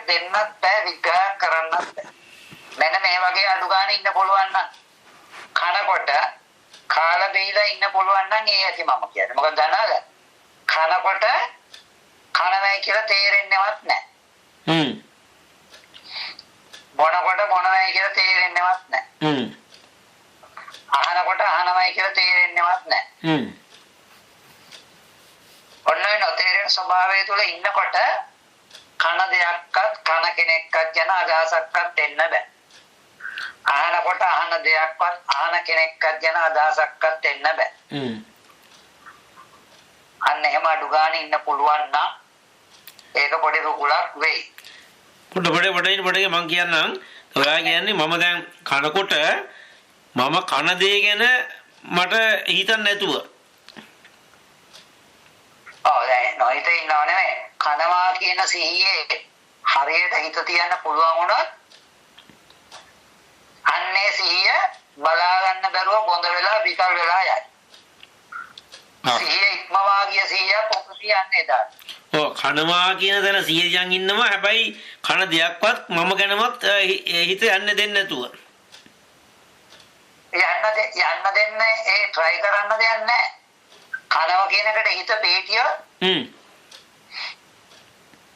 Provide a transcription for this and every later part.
දෙන්නත් බෑ විග්‍රහ කරන්නත් බෑ. මෙන්න මේ වගේ අඩු ගන්න ඉන්න පුළුවන් නම් කනකොට කාලා බීලා ඉන්න පුළුවන් නම් ඒ ඇති මම කියන්නේ. මොකද දන්නවද? කනකොට කනවයි කියලා තේරෙන්නේවත් නැහැ. බොනකොට බොනවයි කියලා තේරෙන්නේවත් නැහැ. අහනකොට අහනවයි කියලා තේරෙන්නේවත් නැහැ. ඔන්න ඔය නොතේරෙන ස්වභාවය තුළ ඉන්නකොට කන දෙයක්වත් කන කෙනෙක්වත් යන අදහසක්වත් දෙන්න බෑ. අහනකොට අහන දෙයක්වත් අහන කෙනෙක්වත් යන අදහසක්වත් දෙන්න බෑ. අන්න එහෙම අඩු ගන්න ඉන්න පුළුවන් නම් ඒක පොඩි රුකුලක් වෙයි. පොඩි මං කියන්නම්. ඔයා කියන්නේ මම දැන් කනකොට මම කන දේ ගැන මට හිතන්න නැතුව. දැන් නොහිතේ ඉන්නව නෙමෙයි. කනවා කියන සිහියේ හරියට හිත තියන්න පුළුවන් වුණොත් අන්නේ සිහිය බලා ගන්න බැරුව බොඳ වෙලා විකල් වෙලා යයි. සිහිය ඉක්මවා ගිය සිහිය පොක කියන්නේ දාන්න. කනවා කියන තැන සිහියෙන් ඉන්නවා. හැබැයි කන දෙයක්වත් මම ගැනවත් හිත යන්න දෙන්නේ නැතුව. යන්න දෙන්නේ ඒ try කරන්න දෙයක් නැහැ. කනවා කියන එකට හිත පීටිය.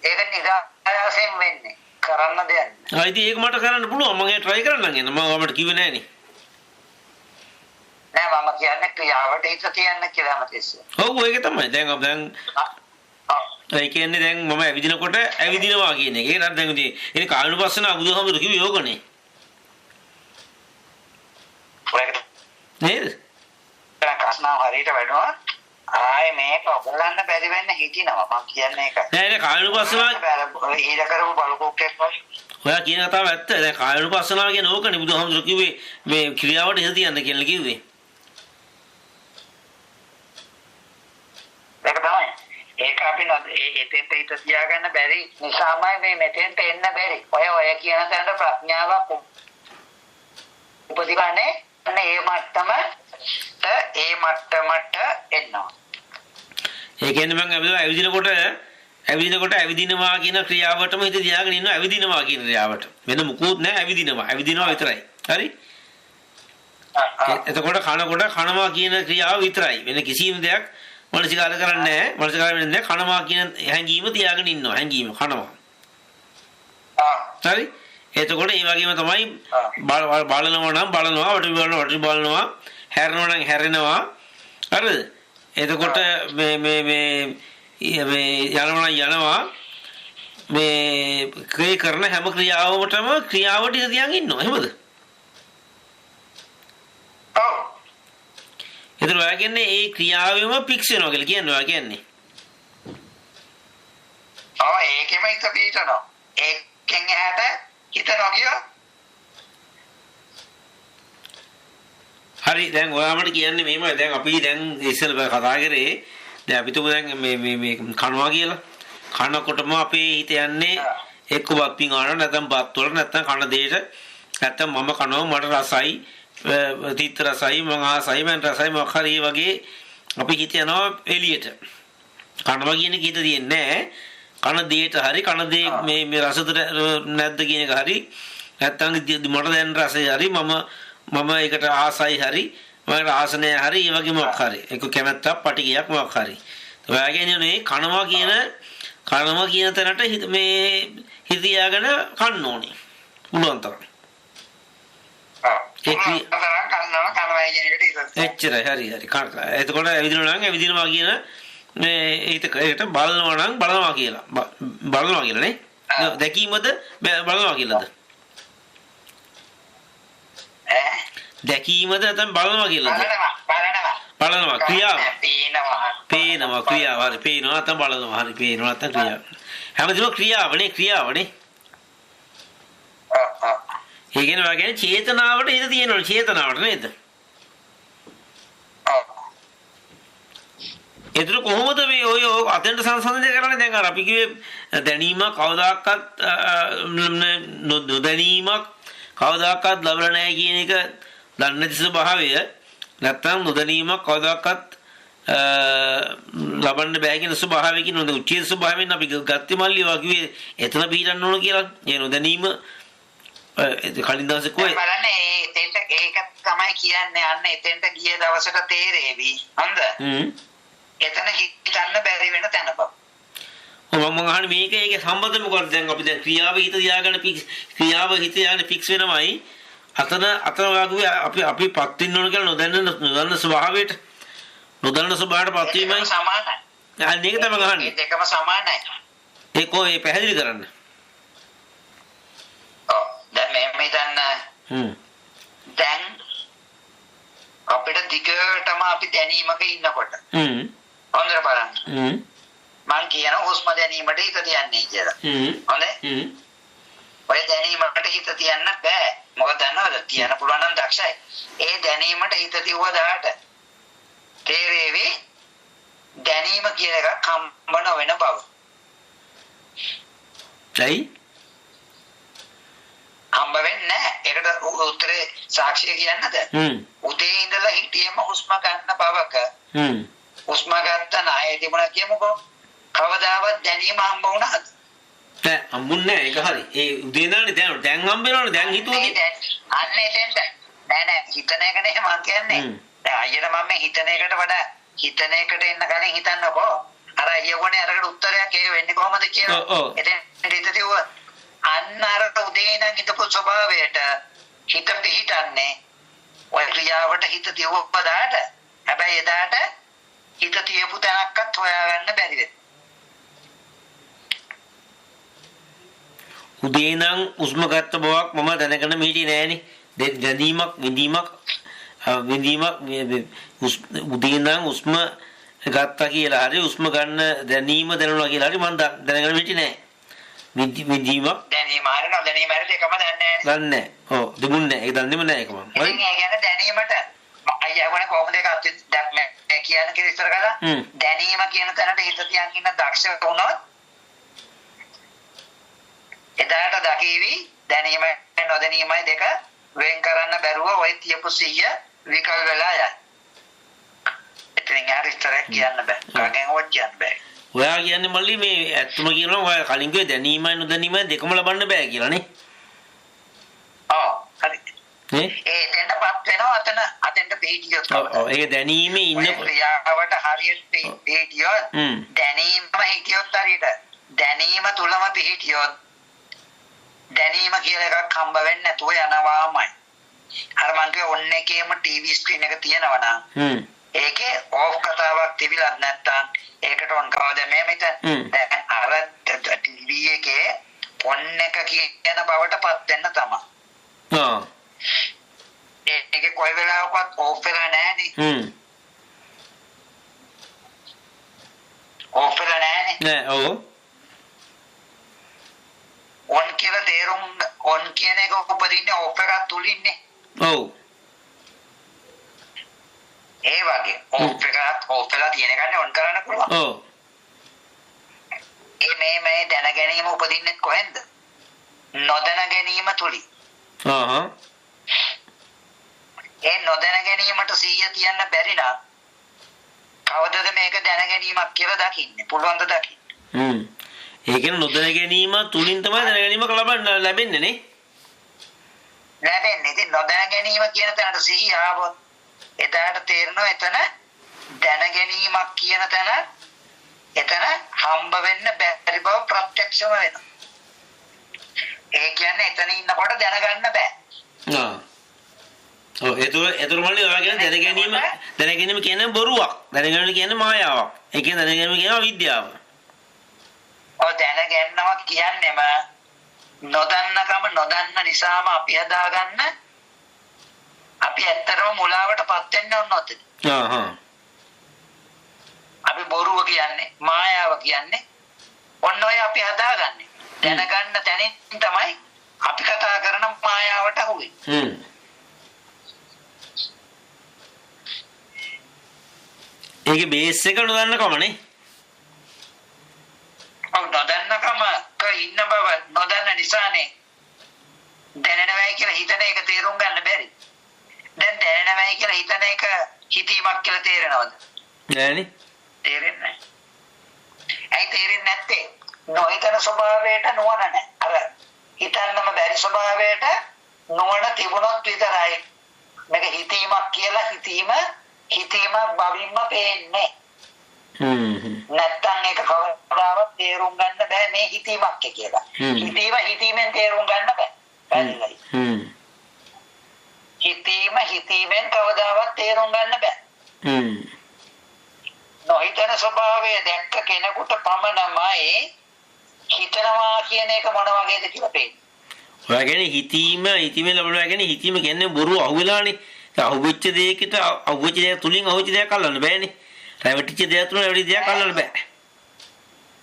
ඒක නිදාසයෙන් වෙන්නේ. කරන්න දෙයක් නැහැ. ඉතින් ඒක මට කරන්න පුළුවන්. මම ඒක try කරන්නම් එන්න. මම ඔබට කිව්වේ නෑනේ. නෑ මම කියන්නේ ක්‍රියාවට හිත තියන්න කියලා මතෙන්නේ. ඔව් ඒක තමයි. දැන් ඒ කියන්නේ දැන් මම ඇවිදිනකොට ඇවිදිනවා කියන එක. ඒකට දැන් ඉතින් ඒක කායනුපස්සන බුදුහාමුදුරු කිව්වේ යෝගනේ. නේද? කස්නාව හරියට වැඩනවා. ආයේ මේක ඔබලන්න බැරි වෙන්න හිටිනවා. මම කියන්නේ ඒක. නෑ කායනුපස්සන ඊට කරපු බලකෝක්කයක් වගේ. ඔයා කියන කතාව ඇත්ත. දැන් කායනුපස්සනාව කියන ඕකනේ බුදුහාමුදුරු කිව්වේ මේ ක්‍රියාවට හිත තියන්න කියලා කිව්වේ. ඒක තමයි. ඒක අපි එතෙන්ට හිත තියාගන්න බැරි නිසාමයි මේ මෙතෙන්ට එන්න බැරි. ඔය කියන තැනට ප්‍රඥාවක් උපදිවන්නේ ඒ මට්ටමට එනවා. ඒ කියන්නේ මම ඇවිදිනකොට ඇවිදිනවා කියන ක්‍රියාවටම හිත තියාගෙන ඉන්නවා. ඇවිදිනවා කියන ක්‍රියාවට. වෙන මුකුත් නැහැ. ඇවිදිනවා විතරයි. හරි? එතකොට කනවා කියන ක්‍රියාව විතරයි. වෙන කිසිම දෙයක් මනසිකාර කරන්නේ නැහැ. මනසිකාර වෙන්නේ නැහැ. කනවා කියන හැඟීම තියාගෙන ඉන්නවා. හැඟීම කනවා. හරි? එතකොට ඒ වගේම තමයි බලනවා නම් බලනවා, වටි බලනවා, හැරෙනවා නම් හැරෙනවා. හරිද? එතකොට මේ යනවා මේ කරන හැම ක්‍රියාවකටම ක්‍රියාවට ඉඳ තියන් ඉන්නවා. එහෙමද? ඔව්. ඒතර ඔයා කියන්නේ ඒ ක්‍රියාවෙම ෆික්ස් වෙනවා කියලා කියන්නේ ඔයා කියන්නේ. ඒකෙම හිත පිටනවා. ඒකෙන් එහාට හිත නොගියෝ. හරි දැන් ඔයාමට කියන්නේ මෙහෙමයි. දැන් අපි දැන් ඉස්සෙල්ල කතා කරේ දැන් අපි තුමු දැන් මේ කනවා කියලා. කනකොටම අපේ හිත යන්නේ එක්ක බත් පිඟාන නැත්නම් බත් වල නැත්නම් කන දෙයට නැත්නම් මම කනවා මට රසයි තීත්‍ර රසයි මම ආසයි මම රසයි මොකක් හරි වගේ අපි හිත යනවා එළියට. කනවා කියන කීත දෙන්නේ නැහැ. කන දෙයට හරි කන දේ මේ රසද නැද්ද කියන එක හරි නැත්නම් මට දැන් රසය හරි මම ඒකට ආසයි හරි මම ආසනය හරි ඒ වගේ මොකක් හරි ඒක කැමැත්තක් පටිගයක් මොකක් හරි. ඔයා කියන්නේ කනවා කියන තැනට මේ හිතියාගෙන කන්න ඕනේ. පුළුවන් තරම්. එච්චරයි හරි. එතකොට ඇවිදිනවා කියන මේ ඒකට බලනවා නම් බලනවා කියලා නේ. දැකීමද බලනවා කියලාද? දැකීමද නැත්නම් බලනවා කියලාද? බලනවා ක්‍රියාව. පේනවා ක්‍රියාව. හරි පේනවා නැත්නම් බලනවා. හරි පේනවා නැත්නම් ක්‍රියාව. හැමදේම ක්‍රියාවනේ. ඒ කියන්නේ චේතනාවට හිත තියෙනවනේ චේතනාවට නේද? ඒතර කොහොමද මේ ඔය අතෙන්ට සංසන්දනය කරන්නේ? දැන් අර අපි කිව්වේ දැනීමක් කවදාකවත් නොදැනීමක් කවදාකවත් ලැබලා නැහැ කියන එක දන්නේ නැති ස්වභාවය නැත්තම් නොදැනීමක් කවදාකවත් ලබන්න බෑ කියන ස්වභාවයකින් නේද උච්චේ ස්වභාවයෙන් අපි ගත්තේ මල්ලි වගේ එතන පිටින්න ඕන කියලා ඒ නොදැනීම කලින් දවසේ කොයි බලන්න ඒක තමයි කියන්නේ අන්න එතෙන්ට ගිය දවසට තේරෙවි හොඳ එතන හිතන්න බැරි වෙන තැනප මම අහන්නේ මේක ඒකේ සම්බන්ධ මොකක්ද දැන් අපි දැන් ක්‍රියාව හිත තියාගෙන ක්‍රියාව හිත තියාගෙන ෆික්ස් වෙනමයි අතන වගේ අපිපත් වෙන්න ඕන කියලා නොදන්න ස්වභාවයට නොදන්න ස්වභාවයටපත් වීමයි සමානයි. අන්න ඒක තමයි අහන්නේ. ඒ දෙකම සමානයි. ඒක ඔය පැහැදිලි කරන්න. ඔව් දැන් මේ හිතන්න දැන් අපිට දිගටම අපි දැනීමක ඉන්නකොට හොඳට බලන්න. මං කියන හුස්ම දැනීමට හිත තියන්නේ කියලා. හොඳයි. ඔය දැනීමකට හිත තියන්න බෑ. මොකද දන්නවද? තියන්න පුළුවන් නම් දක්ෂයි. ඒ දැනීමට හිත තියුවා දාට තේරෙවි දැනීම කියන එක කම්බන වෙන බව. ඇයි? හම්බ වෙන්නේ නැහැ. ඒකට උත්තරේ සාක්ෂිය කියන්නද? උදේ ඉඳලා හිටියම හුස්ම ගන්න බවක. හුස්ම ගන්න නැහැ තිබුණා කියමුකෝ. කවදාවත් දැනීම හම්බ වුණාද? නෑ හම්බුන්නේ නැහැ. ඒක හරි. ඒ උදේ ඉඳලා දැන් හම්බ වෙනවනේ. දැන් හිතුවද? අන්න එතෙන්ට. නෑ හිතන එක නේ මං කියන්නේ. දැන් අයියට මම හිතන එකට වඩා හිතන එකට එන්න කලින් හිතන්නකෝ. අර අයියෝනේ අරකට උත්තරයක් ඒක වෙන්නේ කොහොමද කියලා. එතෙන් හිත තියුවා අන්න අර උදේ ඉඳන් හිතපු ස්වභාවයට හිත පිහිටන්නේ ඔය ක්‍රියාවට හිත තියුවා දාට. හැබැයි එදාට හිත තියපු තැනක්වත් හොයාගන්න බැරි වෙනවා. උදේ ඉඳන් උස්ම ගත්ත බවක් මම දැනගෙන හිටියේ නෑනේ. දැනීමක් විඳීමක් උදේ ඉඳන් උස්ම ගත්තා කියලා හරි උස්ම ගන්න දැනීම දැනුණා කියලා හරි මම දැනගෙන හිටියේ නෑ. විඳීමක් දැනීම හරිනවා දැනීම හරි දෙකම දන්නේ නෑනේ. දන්නේ නෑ. ඔව් දුමුන්නේ ඒක දන්නේම නෑ ඒක මම. හරි. ඒ කියන්නේ දැනීමට අයියාගොනේ කොහොමද ඒක දැක්මේ කියන කේ ඉස්සර කළා. දැනීම කියන තැනට හිත තියන් ඉන්න දක්ෂ වුණොත් එදාට දකීවි දැනීම නොදැනීමයි දෙක වෙන් කරන්න බැරුව ඔය තියපු සිහිය විකල් වෙලා යයි. ඉතින් යාර ඉස්සර කියන්න බෑ. කාගෙන් වත් කියන්න බෑ. ඔයා කියන්නේ මල්ලි මේ ඇත්තම කියනවා ඔයා කලින් කිව්වේ දැනීමයි නොදැනීමයි දෙකම ලබන්න බෑ කියලා නේ. ඔව් හරි. ඒ දෙන්නපත් වෙනවා අතෙන්ට පිටියොත්. ඔව් ඒක දැනීමේ ඉන්න ක්‍රියාවට හරියට පිටියොත් දැනීමම හිටියොත් හරියට දැනීම තුලම පිටියොත් දැනීම කියලා එකක් හම්බ වෙන්නේ නැතුව යනවාමයි. අර මං කිව්වේ ඔන්න එකේම ටීවී ස්ක්‍රීන් එක තියෙනවා නම් ඒකේ ඕෆ් කතාවක් තිබිලත් නැත්තම් ඒකට ඔන් කවද මේ මෙතන දැන් අර ටීවී එකේ ඔන්න එක කියන බවටපත් වෙන්න තමයි. ඒකේ කොයි වෙලාවකවත් ඕෆ් වෙලා නැහැනේ. ඕෆ් වෙලා නැහැනේ. නෑ ඔව්. ඔන් කියලා තේරුම් ඔන් කියන එක උපදින්නේ ඕෆ් එකක් තුලින්නේ. ඔව්. ඒ වගේ ඕෆ් වෙලා තියෙන ගන්නේ ඔන් කරන්න පුළුවන්. ඔව්. මේ දැන ගැනීම උපදින්නේ කොහෙන්ද? නොදැන ගැනීම තුලින්. ඒ නොදැන ගැනීමට සිහිය තියන්න බැරි නම් කවදද මේක දැන ගැනීමක් කියලා දකින්නේ? පුළුවන් ද දකින්න? ඒ කියන්නේ නොදැන ගැනීම තුලින් තමයි දැන ගැනීමක් ලැබෙන්නේ නේ. ලැබෙන්නේ. ඉතින් නොදැන ගැනීම කියන තැනට සිහිය ආවොත් එදාට තේරෙනවා එතන දැන ගැනීමක් කියන තැන එතන හම්බ වෙන්න බැරි බව ප්‍රත්‍යක්ෂම වෙනවා. ඒ කියන්නේ එතන ඉන්නකොට දැනගන්න බෑ. ඔව් ඒතර මල්ලි ඔයා කියන්නේ දැන ගැනීම කියන්නේ බොරුවක්. දැන ගැනීම කියන්නේ මායාවක්. ඒ කියන්නේ දැන ගැනීම කියනවා විද්‍යාව. ඔව් දැනගන්නවා කියන්නේම නොදන්න නිසාම අපි හදාගන්න අපි ඇත්තටම මුලාවටපත් වෙන්න ඕන නැද්ද? අපි බොරුව කියන්නේ මායාව කියන්නේ ඔන්න ඔය අපි හදාගන්නේ. දැනගන්න තැනින් තමයි අපි කතා කරන මායාවට අහුවෙන්නේ. ඒකේ බේස් එක නොදන්නකමනේ. ඔව් නොදන්නකමක ඉන්න බව නොදන්න නිසානේ දැනෙනවයි කියලා හිතන එක තේරුම් ගන්න බැරි. දැන් දැනෙනවයි කියලා හිතන එක හිතීමක් කියලා තේරෙනවද? නෑනේ. තේරෙන්නේ නැහැ. ඇයි තේරෙන්නේ නැත්තේ? නොහිතන ස්වභාවයට නුවණ නැහැ. අර හිතන්නම බැරි ස්වභාවයට නුවණ තිබුණොත් විතරයි මේක හිතීමක් කියලා හිතීමක් බවින්ම පේන්නේ. නැත්තම් ඒක කවදාවත් තේරුම් ගන්න බෑ මේ හිතීමක් කියලා. හිතීමෙන් තේරුම් ගන්න බෑ. පැහැදිලියි. හිතීමෙන් කවදාවත් තේරුම් ගන්න බෑ. නොහිතන ස්වභාවය දැක්ක කෙනෙකුට පමණමයි හිතනවා කියන එක මොන වගේද කියලා පේන්නේ. ඔයා කියන්නේ හිතීම ලැබුණා කියන්නේ හිතීම කියන්නේ බොරු අහුවෙලානේ. අහුවෙච්ච දෙයකට අහුවෙච්ච දෙයක් තුලින් අහුවෙච්ච දෙයක් අල්ලන්න බෑනේ. රැවටිච්ච දෙයක් තුලින් රැවටිච්ච දෙයක් අල්ලන්න බෑ.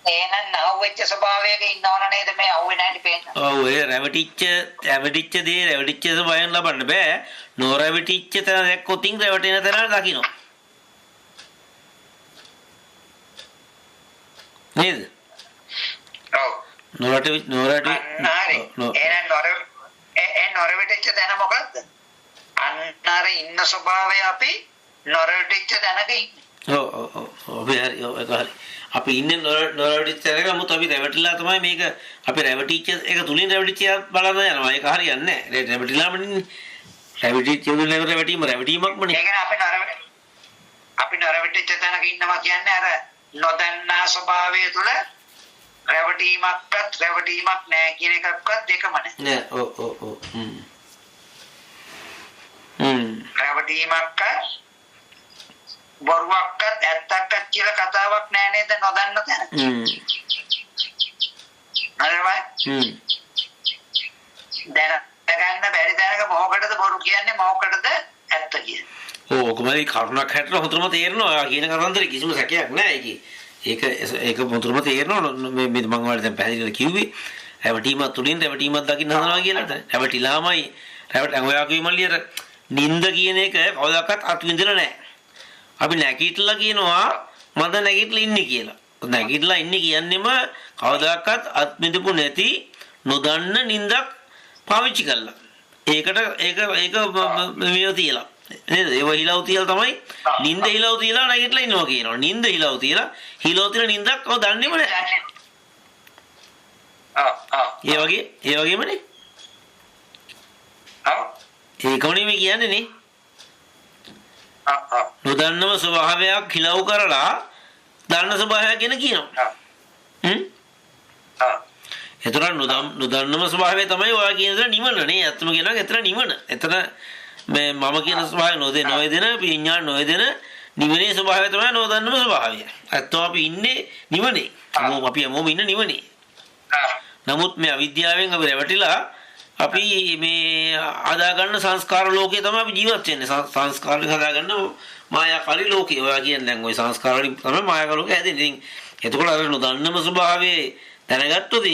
එහෙනම් අහුවෙච්ච ස්වභාවයක ඉන්නවන නේද මේ අහුවේ නැති පේන්නේ. ඔව් ඒ රැවටිච්ච ස්වභාවයෙන් ලබන්න බෑ. නොරැවටිච්ච තැන දැක්කොත් ඉන් රැවටෙන තැන දකින්න. නේද? ඔව්. නොරැවටිච්ච තැන මොකද්ද? අන්නර ඉන්න ස්වභාවය අපි නොරැවටිච්ච තැනක ඉන්නේ. ඔව්. අපි ඉන්නේ නොරැවටිච්ච තැනක නමුත් අපි රැවටිලා තමයි මේක අපි රැවටිච්ච එක තුලින් රැවටිච්ච බලන්න යනවා. ඒක හරියන්නේ නැහැ. රැවටිලාම ඉන්නේ. රැවටිච්ච උදේ රැවටීමක්මනේ. ඒ කියන්නේ අපි නොරැවටිච්ච තැනක ඉන්නවා කියන්නේ අර නොදන්නා ස්වභාවය තුළ රැවටීමක් නැහැ කියන එකක්වත් දෙකම නැහැ. නෑ. රැවටීමක් බොරුවක්වත් ඇත්තක්වත් කියලා කතාවක් නැහැ නේද නොදන්න තැන. හරිවයි. දැනගන්න බැරි තැනක මොකටද බොරු කියන්නේ මොකටද ඇත්ත කියන්නේ. ඔකමයි කරුණක් හැටර හොඳටම තේරෙනවා කියන කරන්දර කිසිම සැකයක් නැහැ ඒක හොඳටම තේරෙනවා මේ මම ඔයාලට දැන් පැහැදිලිව කිව්වේ රැවටීමක් තුලින් රැවටීමක් දකින්න හදනවා කියලා රැවටිලාමයි ඔයා කිව්ව මල්ලියට නිନ୍ଦ කියන එක කවදාකවත් අත්විඳිලා නැහැ අපි නැගිටලා කියනවා මම නැගිටලා ඉන්නේ කියලා නැගිටලා ඉන්නේ කියන්නේම කවදාකවත් අත්විඳපු නැති නොදන්න නින්දක් පාවිච්චි කළා ඒක මේව තියලා නේද? ඒව හිලව් තියලා තමයි නිින්ද හිලව් තියලා නැගිටලා ඉන්නවා කියනවා. නිින්ද හිලව් තියලා නිින්දක් කව දන්නේම නැහැ. ඒ වගේමනේ. ඒකෝනේ මේ කියන්නේ නේ. නොදන්නම ස්වභාවයක් හිලව් කරලා දන්න ස්වභාවයක් ගැන කියනවා. එතන නොදන්නම ස්වභාවය තමයි ඔයා කියන දේ නිවන නේ. ඇත්තම කියනවා එතන නිවන. එතන මේ මම කියන ස්වභාවය නොදෙන විඥාන නොදෙන නිවනේ ස්වභාවය තමයි නොදන්නම ස්වභාවය. ඇත්තම අපි ඉන්නේ නිවනේ. අපි හැමෝම ඉන්නේ නිවනේ. නමුත් මේ අවිද්‍යාවෙන් අපි රැවටිලා අපි මේ හදාගන්න සංස්කාර ලෝකේ තමයි අපි ජීවත් වෙන්නේ. සංස්කාර හදාගන්න මායාකාරී ලෝකේ. ඔයා කියන්නේ දැන් ওই සංස්කාර වලින් තමයි මායාකාරී ලෝකේ හැදෙන්නේ. ඉතින් එතකොට අර නොදන්නම ස්වභාවයේ දැනගත්තොත්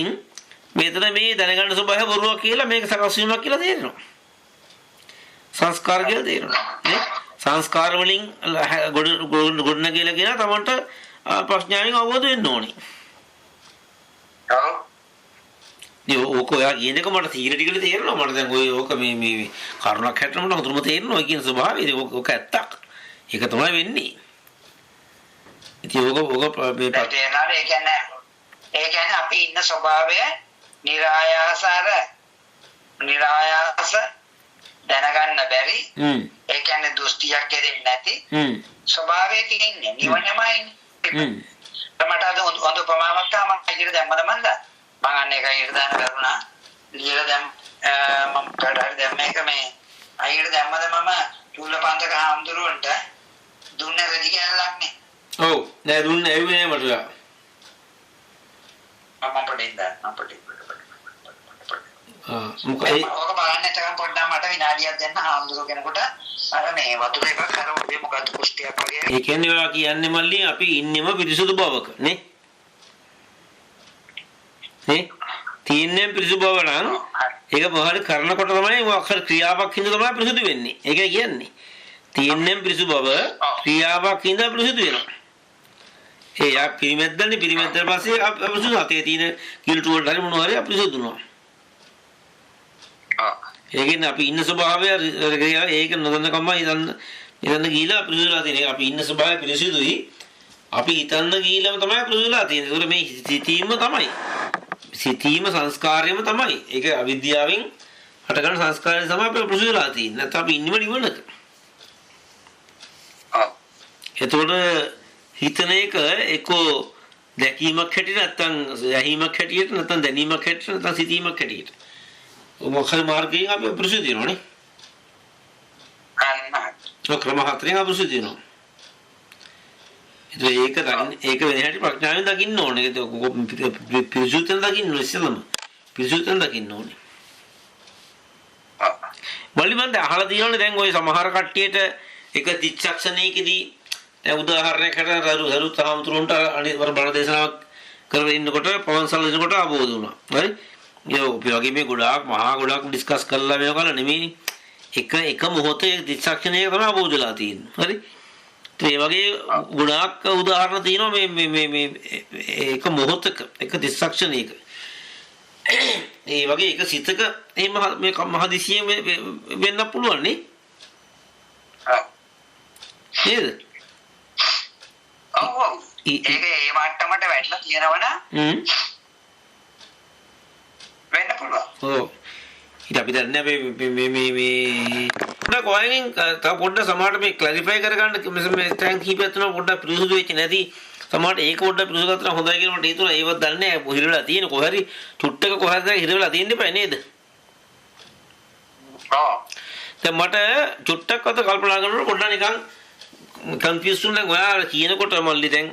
මෙතන මේ දැනගන්න ස්වභාවය බොරුවක් කියලා මේක සකස් වීමක් කියලා තේරෙනවා. සංස්කාර කියලා තේරෙනවා. නේ? සංස්කාර වලින් ගොඩනගලා කියන තමන්ට ප්‍රඥාවෙන් අවබෝධ වෙන්න ඕනේ. ඔව්. ඕක ඔයා කියන එක මට තීරටිකල තේරෙනවා. මට දැන් ඕක මේ කරුණක් හැටම මට හොඳටම තේරෙනවා කියන ස්වභාවය. ඕක ඇත්තක්. ඒක තමයි වෙන්නේ. ඉතින් ඕක මේ ඒ කියන්නේ අපි ඉන්න ස්වභාවය નિરાයාස දැනගන්න බැරි ඒ කියන්නේ දෘෂ්ටියක් දෙන්නේ නැති ස්වභාවයක ඉන්නේ නිවනමයි ඉන්නේ මට අද හොඳ ප්‍රමාණයක් තමයි ඉතින් දැම්මද මන්ද මම අන්න එක ඉර දාන කරුණා ලියලා දැම් මම කඩහරි දැම්ම එක මේ අයියට දැම්මද මම චුල්ලපන්තක හාමුදුරුවන්ට දුන්න රෙදි කෑල්ලක් නේ ඔව් නෑ දුන්නේ ඇවිනේ මට මම පොඩ්ඩක් මොකයි ඔක බලන්න එතකන් පොඩ්ඩක් මට විනාඩියක් දෙන්න හාමුදුරුවෝ කෙනෙකුට අර මේ වතුර එකක් අර ඔය මොකද්ද කුෂ්ටියක් වගේ ඒ කියන්නේ ඔයා කියන්නේ මල්ලි අපි ඉන්නෙම පිරිසුදු බවක නේ තියන්නේ පිරිසුදු බව නම් ඒක මොහොත කරනකොට තමයි මොකක් ක්‍රියාවක් හින්දා තමයි පිරිසුදු වෙන්නේ ඒක කියන්නේ තියන්නේ පිරිසුදු බව ක්‍රියාවක් හින්දා පිරිසුදු වෙනවා ඒ යා පිරිමැද්දන් පස්සේ අපිරිසුදු අතේ තියෙන කිලුටු වලට හරි මොනවා හරි අපිරිසුදු වෙනවා ඒකෙන් අපි ඉන්න ස්වභාවය ඒක නොදන්නකමයි එතන ගිහිලා පිරිසුදුලා තියෙන අපි ඉන්න ස්වභාවය පිරිසුදුයි. අපි හිතන්න ගිහිලම තමයි පිරිසුදුලා තියෙන්නේ. ඒකට මේ සිතීම තමයි. සිතීම සංස්කාරයම තමයි. ඒක අවිද්‍යාවෙන් හටගන්න සංස්කාරය තමයි අපි පිරිසුදුලා තියෙන්නේ. නැත්නම් අපි ඉන්නම නිවනක. එතකොට හිතන එක එක්කෝ දැකීමක් හැටියට නැත්නම් ඇහිීමක් හැටියට නැත්නම් දැනීමක් හැටියට නැත්නම් සිතීමක් හැටියට. මොකද මාර්ගයෙන් අපි පිරිසුදු වෙනවනේ. ක්‍රම හතරෙන් අපිරිසුදු වෙනවා. ඒක වෙන හැටි ප්‍රඥාවෙන් දකින්න ඕනේ. ඒක පිරිසුදුෙන් දකින්න ඕනේ ඉස්සෙල්ලම. පිරිසුදුෙන් දකින්න ඕනේ. මල්ලිමන්ද අහලා තියෙනවනේ දැන් ওই සමහර කට්ටියට එක දිච්චක්ෂණයකදී දැන් උදාහරණයකට රරු තාමතුරුන්ට අනිවර බණ දේශනාවක් කරලා ඉන්නකොට පවන්සල් දෙනකොට ආબોධ වුණා. හරි? ඒ වගේ මේ ගොඩාක් ඩිස්කස් කරලා මේක කරලා නෙමෙයි. එක මොහොතේ දික්ෂණයක තමයි අවබෝධලා තියෙන්නේ. හරි? ඒ වගේ ගොඩාක් උදාහරණ තියෙනවා මේ එක මොහොතක එක දික්ෂණයක. ඒ වගේ එක සිතක මේ මහදිසිය වෙන්න පුළුවන් නේ. නේද? ඔව්. ඒක ඒ මට්ටමට වැටලා තියෙනවනම් වෙන්න පුළුවන්. ඔව්. ඉතින් අපි දන්නේ මේ කොහෙන් තව පොඩ්ඩක් සමහරට මේ ක්ලැරිෆයි කරගන්න මේ ටැංක් කීපයක් තුන පොඩ්ඩක් පිරිසුදු වෙච්ච නැති සමහරට ඒක පොඩ්ඩක් පිරිසුදු කරලා හොඳයි කියලා මට හිතුණා. ඒවත් දන්නේ නැහැ හිරවලා තියෙන කොහරි චුට්ටක කොහරි හිරවලා තියෙන්න එපා නේද? ඔව්. දැන් මට චුට්ටක් අත කල්පනා කරනකොට පොඩ්ඩක් නිකන් කන්ෆියුස් වුණා. ඔයාලා කියනකොට මල්ලි දැන්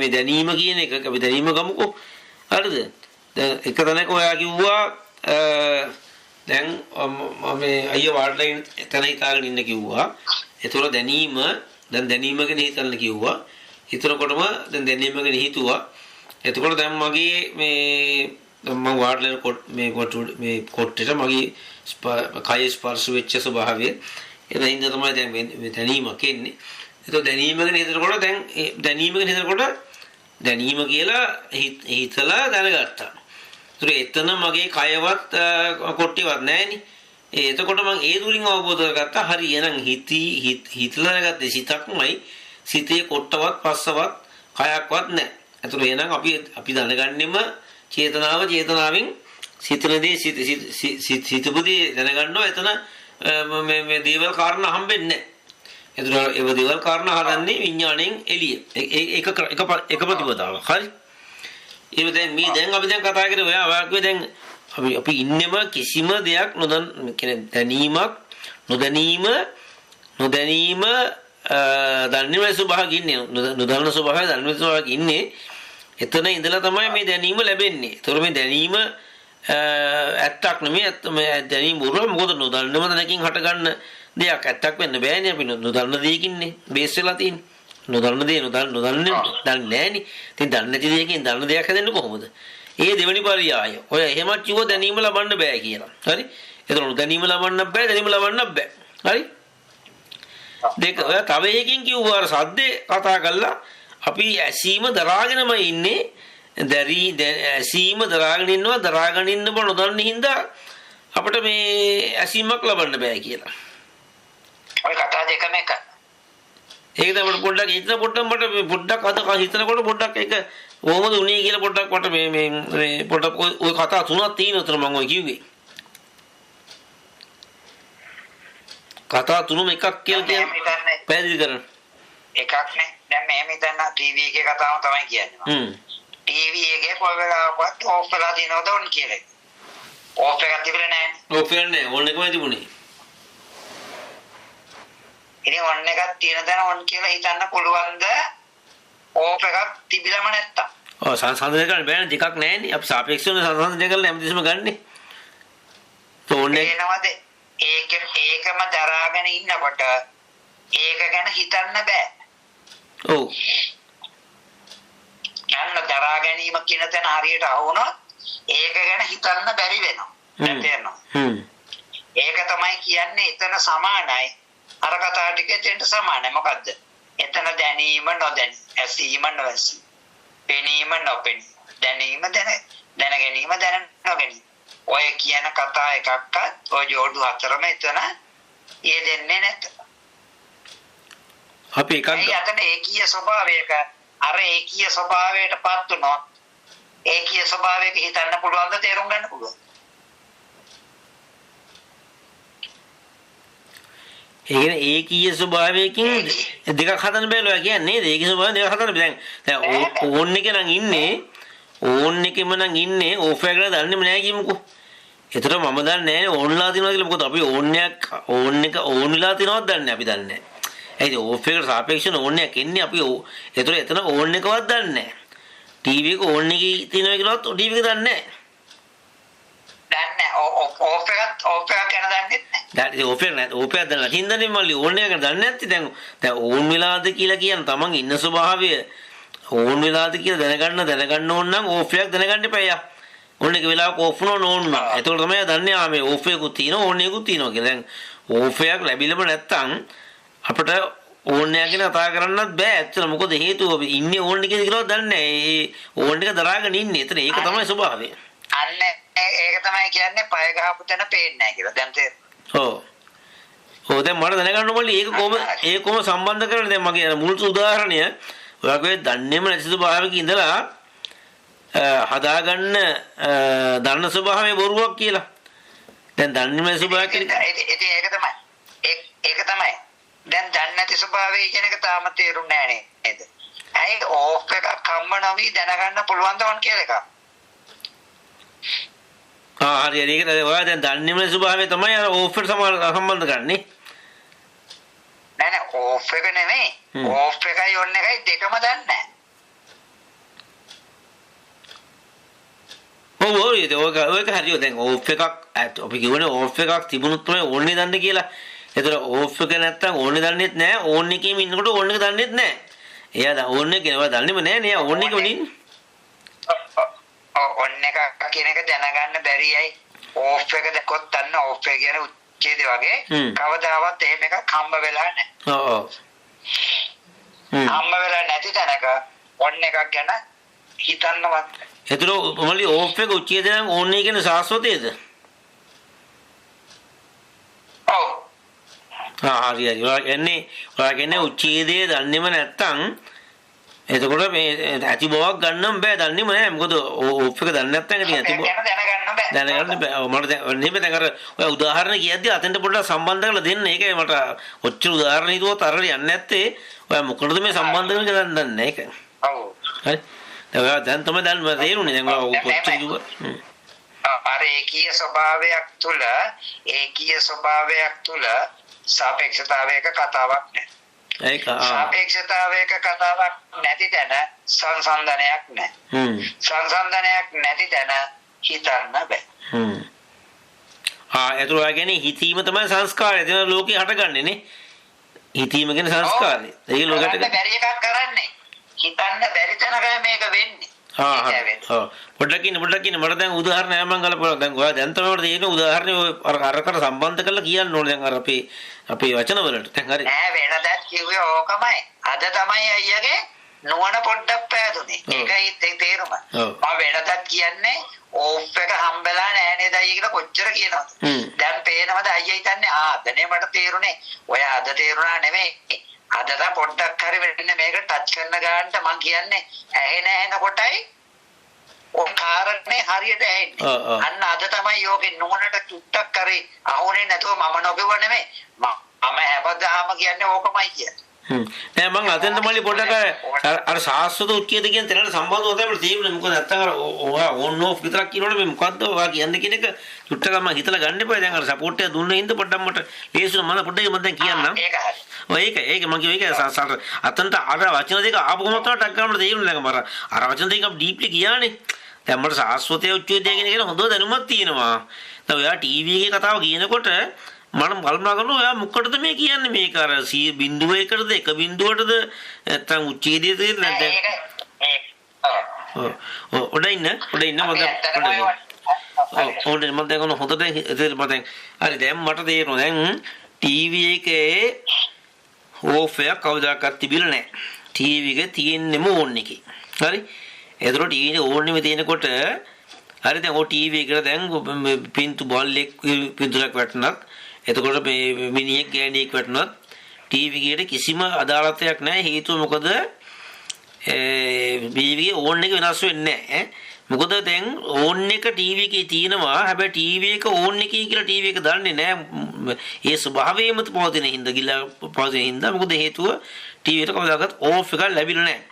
මේ දැනීම කියන එක අපි දැනීම ගමුකෝ. හරිද? දැන් එක තැනක ඔයා කිව්වා දැන් මේ අයියා වාඩිලා එතන හිතාගෙන ඉන්න කිව්වා. ඒතකොට දැනීම ගැන හිතන්න කිව්වා. හිතනකොටම දැන් දැනීම ගැන හිතුවා. එතකොට දැන් මගේ මේ මම වාඩිලා මේ කොට්ටේට මගේ කය ස්පර්ශ වෙච්ච ස්වභාවය එනින්ද තමයි දැන් දැනීමක් එන්නේ. ඒතකොට දැනීම ගැන හිතනකොට දැන් දැනීම ගැන හිතනකොට දැනීම කියලා හිතලා දැනගත්තා. එතන මගේ කයවත් කොට්ටිවත් නැහෙනේ. එතකොට මම ඒ දුරින් අවබෝධ කරගත්තා. හරි එහෙනම් හිතලා නැගත්තේ සිතක්මයි. සිතේ කොට්ටවත් පස්සවත් කයක්වත් නැහැ. ඒතර එහෙනම් අපි දැනගන්නෙම චේතනාවෙන් සිතනදී සිතපුදී දැනගන්නවා. එතන මේ දේවල් කාරණා හම්බෙන්නේ නැහැ. ඒතර ඒ දේවල් කාරණා හදන්නේ විඥාණයෙන් එළිය. එක ප්‍රතිපදාවක්. හරි. ඒක දැන් අපි කතා කරේ ඔයාගේ දැන් අපි ඉන්නෙම කිසිම දෙයක් දැනීමක් නොදැනීම දන්නේ ස්වභාවයක් ඉන්නේ නොදන්න ස්වභාවය දන්නේ ස්වභාවයක් ඉන්නේ එතන ඉඳලා තමයි මේ දැනීම ලැබෙන්නේ. ඒතකොට මේ දැනීම ඇත්තක් නෙමෙයි දැනීම බොරුව. මොකද නොදන්නම දැනකින් හටගන්න දෙයක් ඇත්තක් වෙන්න බෑනේ. අපි නොදන්න දෙයකින්නේ බේස් වෙලා තියෙන්නේ. නොදන්න දේ දන්නේ නැහනේ. ඉතින් දන්නේ නැති දෙයකින් දන්න දෙයක් හදන්නේ කොහොමද? ඒ දෙවෙනි පරියාය. ඔය එහෙමත් කිව්ව දැනීම ලබන්න බෑ කියලා. හරි? එතකොට දැනීම ලබන්න බෑ, දැනීම ලබන්න බෑ. හරි? දෙක ඔය තව එකකින් කිව්වා සද්දේ කතා කළා. අපි ඇසීම දරාගෙනම ඉන්නේ. ඇසීම දරාගෙන ඉන්නවා. දරාගෙන ඉන්න බව නොදන්න හින්දා අපිට මේ ඇසීමක් ලබන්න බෑ කියලා. ඔය කතා දෙකම එක. ඒක තමයි පොඩ්ඩක් අද හිතනකොට පොඩ්ඩක් ඒක කොහොමද උනේ කියලා පොඩ්ඩක් මට මේ පොඩ්ඩක් ওই කතා තුනක් තියෙන උතර මම ඔය කිව්වේ. කතා තුනම එකක් කියලා කියන්නේ පැහැදිලි කරන්න. එකක් නේ. දැන් මෙහෙම හිතන්න ටීවී එකේ කතාව තමයි කියන්නේ. ටීවී එකේ කොයි වෙලාවකවත් ඕෆ් වෙලා තියෙනවද ඔන් කියලා. ඕෆ් එකක් තිබුණේ නැහැ. ඕෆ් එකක් නැහැ. ඕන් එකමයි තිබුණේ. ඉතින් ඔන් එකක් තියෙන තැන ඔන් කියලා හිතන්න පුළුවන්ද? ඕෆ් එකක් තිබිලම නැත්තම්. ඔව් සංසන්දනය කරන්න බෑනේ දෙකක් නැහැනේ. අපි සාපේක්ෂව සංසන්දනය කරලා හැමදෙස්සම ගන්නෙ. ඕනේ එනවද? ඒකම දරාගෙන ඉන්නකොට ඒක ගැන හිතන්න බෑ. ඔව්. යන්න දරා ගැනීම කියන තැන හරියට අහුනොත් ඒක ගැන හිතන්න බැරි වෙනවා. තේරෙනවද? ඒක තමයි කියන්නේ එතන සමානයි. අර කතාව ටික දෙන්න සමානයි. මොකද්ද? එතන දැනීම නොදැනීම, ඇසීම නොඇසීම, පෙනීම නොපෙනීම, දැනීම දැනගැනීම නොගැනීම. ඔය කියන කතා එකක්වත් ඔය ජෝඩු හතරම එතන යෙදෙන්නේ නැත. අපි එකක් අතන ඒකීය ස්වභාවයක අර ඒකීය ස්වභාවයටපත් වුණොත් ඒකීය ස්වභාවයක හිතන්න පුළුවන් ද තේරුම් ගන්න පුළුවන්. ඒ කියන්නේ ඒකීය ස්වභාවයකින් දෙකක් හදන්න බෑලෝ කියන්නේ නේද? ඒකීය ස්වභාවයෙන් දෙකක් හදන්න බෑ. දැන් ඕන් එකේ නම් ඉන්නේ ඕන් එකෙම නම් ඉන්නේ ඕෆ් එක කියලා දන්නේම නෑ කියමුකෝ. ඒතර මම දන්නේ නෑනේ ඕන්ලා තියනවා කියලා. මොකද අපි ඕන් එක ඕන් වෙලා තියනවද දන්නේ අපි දන්නේ නෑ. ඒ ඕෆ් එකට සාපේක්ෂව ඕන් එකක් එන්නේ අපි ඒතර එතන ඕන් එකවත් දන්නේ නෑ. ටීවී එක ඕන් එකේ තියනවා කියලාත් ටීවී එක දන්නේ නෑ. දන්නේ ඕෆ් එකත් ගැන දන්නේ නැහැ. දැන් ඕෆ් එක නැත් ඕෆ් එක දැන් හින්දානේ මල්ලි ඕන් එක ගැන දන්නේ නැත්තේ. දැන් ඕන් වෙලාද කියලා කියන තමන් ඉන්න ස්වභාවය ඕන් වෙලාද කියලා දැනගන්න ඕන නම් ඕෆ් එකක් දැනගන්න එපා. ඕන් එක වෙලාවක ඕෆ් වුණා ඕන් වුණා. එතකොට තමයි දන්නේ මේ ඕෆ් එකකුත් තියෙනවා ඕන් එකකුත් තියෙනවා කියලා. දැන් ඕෆ් එකක් ලැබිලම නැත්තම් අපිට ඕන් එක ගැන කතා කරන්නත් බෑ. ඇත්තට මොකද හේතුව අපි ඉන්නේ ඕන් එකේ කියලා දන්නේ නැහැ. ඒ ඕන් එක දරාගෙන ඉන්නේ. එතන ඒක තමයි ස්වභාවය. අන්න ඒක තමයි කියන්නේ පය ගහපු තැන පේන්නේ නැහැ කියලා. දැන් තේරෙනවා. ඔව්. ඔව් දැන් මට දැනගන්න ඕනේ ඒක කොහොම සම්බන්ධ කරන්නේ. දැන් මගේ මුල් උදාහරණය ඔයගොල්ලෝ දන්නේම නැති ස්වභාවයක ඉඳලා හදාගන්න දන්න ස්වභාවයේ බොරුවක් කියලා. දැන් දන්නේම නැති ස්වභාවයක් ඒක තමයි. ඒක තමයි. දැන් දන්නේ නැති ස්වභාවය කියන එක තාම තේරුන්නේ නැහැ නේද? ඇයි ඕෆ් එකක් කම්ම නොවි දැනගන්න පුළුවන් ද ඕන කියලා එකක්. හරි හරි ඒක ඔයා දැන් දන්නේම නැති ස්වභාවය තමයි අර ඕෆ් එකට සම්බන්ධ කරන්නේ. නෑ ඕෆ් එක නෙමෙයි. ඕෆ් එකයි ඔන් එකයි දෙකම දන්නේ නැහැ. ඔව් ඒක හරියෝ. දැන් ඕෆ් එකක් අපි කියවනේ ඕෆ් එකක් තිබුණොත් තමයි ඕන්නේ දන්නේ කියලා. ඒතර ඕෆ් එක නැත්තම් ඕන්නේ දන්නේත් නැහැ. ඕන් එකේම ඉන්නකොට ඕන් එක දන්නේත් නැහැ. එයා ඕන් එක ඒවා දන්නේම නැහැ නේ. ඕන් එකම ඉන්නේ. ඔන් එක කියන එක දැනගන්න බැරියයි. ඕෆ් එක දැක්කොත් දන්න ඕෆ් එක කියන උච්චේද වගේ කවදාවත් එහෙම එකක් හම්බ වෙලා නැහැ. ඔව්. හම්බ වෙලා නැති තැනක ඔන් එකක් ගැන හිතන්නවත්. ඒතර මොලි ඕෆ් එක උච්චේද නම් ඕන් එක කියන සාස්වතයේද? ඔව්. හරි හරි. ඔයා කියන්නේ උච්චේදයේ දන්නේම නැත්තම් එතකොට මේ ඇති බවක් ගන්නම් බෑ. දන්නේම නැහැ. මොකද ඕෆ් එක දන්නේ නැත්නම් ඉතින් ඇති බව දැනගන්න බෑ. මට දැන් අර ඔය උදාහරණ කියද්දි අතෙන්ට පොඩ්ඩක් සම්බන්ධ කරලා දෙන්න. ඒකයි මට ඔච්චර උදාහරණ හිතුවොත් අර යන්නේ නැත්තේ. ඔය මොකටද මේ සම්බන්ධ කරන්නේ කියලා දන්නේ නැහැ ඒක. ඔව්. හරි. දැන් තමයි තේරුනේ. දැන් ඔය කොච්චර කිව්වා. අර ඒකීය ස්වභාවයක් තුල සාපේක්ෂතාවයක කතාවක් නැහැ. ඒක සාපේක්ෂතාවයක කතාවක් නැති තැන සංසන්දනයක් නැහැ. සංසන්දනයක් නැති තැන හිතන්න බෑ. ඒතර ඔය කියන්නේ හිතීම තමයි සංස්කාරය. එතන ලෝකේ හටගන්නේ නේ. හිතීම කියන්නේ සංස්කාරය. ඒක ලෝකෙට බැරි එකක් කරන්නේ. හිතන්න බැරි තැනක මේක වෙන්නේ. පොඩ්ඩක් ඉන්න මට දැන් උදාහරණයක් මම ගලපනවා. දැන් ඔයා දැන් තමයි මට තියෙන උදාහරණය අරකට සම්බන්ධ කරලා කියන්න ඕනේ. දැන් අර අපේ වචන වලට. දැන් හරි. නෑ වෙනදත් කිව්වේ ඕකමයි. අද තමයි අයියගේ නුවණ පොඩ්ඩක් පෑදුනේ. ඒකයි තේරුම. මම වෙනදත් කියන්නේ ඕෆ් එක හම්බෙලා නෑ නේද අයියා කියලා කොච්චර කියනවද? දැන් පේනවද අයියා හිතන්නේ අදනේ මට තේරුනේ. ඔය අද තේරුණා නෙමෙයි. අද තමයි පොඩ්ඩක් හරි වෙන්නේ මේක ටච් කරන ගානට මං කියන්නේ ඇහෙන කොටයි ඔය කාරණේ හරියට ඇහෙන්නේ. අන්න අද තමයි යෝගේ නුවණට චුට්ටක් කරේ අහුනේ නැතුව මම නොබෙව නෙමෙයි. මම හැබදාම කියන්නේ ඕකමයි කියන්නේ. නෑ මං අතෙන්ද මල්ලි පොඩ්ඩක් අර සාස්වත උච්චේද කියන තැනට සම්බන්ධව තමයි තියෙන්නේ. මොකද නැත්තම් අර ඔයා ඕන් ඕෆ් විතරක් කියනකොට මේ මොකද්ද ඔයා කියන්නේ කියන එක චුට්ටක් මම හිතලා ගන්න එපා. දැන් අර සපෝට් එක දුන්න හින්දා පොඩ්ඩක් මට ලේසුන මම පොඩ්ඩක් මම දැන් කියන්නම්. ඒක හරි. ඒක මම කිව්ව එක අතන්ට අර වචන දෙක ආපු ගමන් තමයි ටක් ගන්නට තේරුනේ. දැන් මම අර වචන දෙක අපි ඩීප්ලි කියානේ. දැන් මට සාස්වතයේ උච්චේදය කියන හොඳ දැනුමක් තියෙනවා. දැන් ඔයා ටීවී එකේ කතාව කියනකොට මම කල්පනා කරනවා ඔයා මොකටද මේ කියන්නේ මේක අර 100 බිඳුවකටද 1 බිඳුවටද නැත්නම් උච්චේදය තියෙන්නේ නැද්ද? ඔඩ ඉන්න මම දැන් හොඳට හරි දැන් මට තේරෙනවා දැන් ටීවී එකේ ඕෆ් එක කවදාකවත් තිබිලා නැහැ. ටීවී එක තියෙන්නේම ඕන් එකේ. හරි. ඒතර ටීවී එක ඕන් එකේ තියෙනකොට හරි දැන් ඔය ටීවී එකට දැන් පින්තු බල්ලෙක් පින්තුරක් වැටුණත් එතකොට මේ මිනිහෙක් ගෑණියෙක් වැටුණත් ටීවී එකේට කිසිම අදාළත්වයක් නැහැ. හේතුව මොකද? ටීවී එකේ ඕන් එක වෙනස් වෙන්නේ නැහැ. මොකද දැන් ඕන් එක ටීවී එකේ තියෙනවා. හැබැයි ටීවී එක ඕන් එකයි කියලා ටීවී එක දන්නේ නැහැ. ඒ ස්වභාවයෙන්ම පවතින හින්දා ගිලා පවතින හින්දා මොකද හේතුව ටීවී එකට කවදාකවත් ඕෆ් එකක් ලැබිලා නැහැ.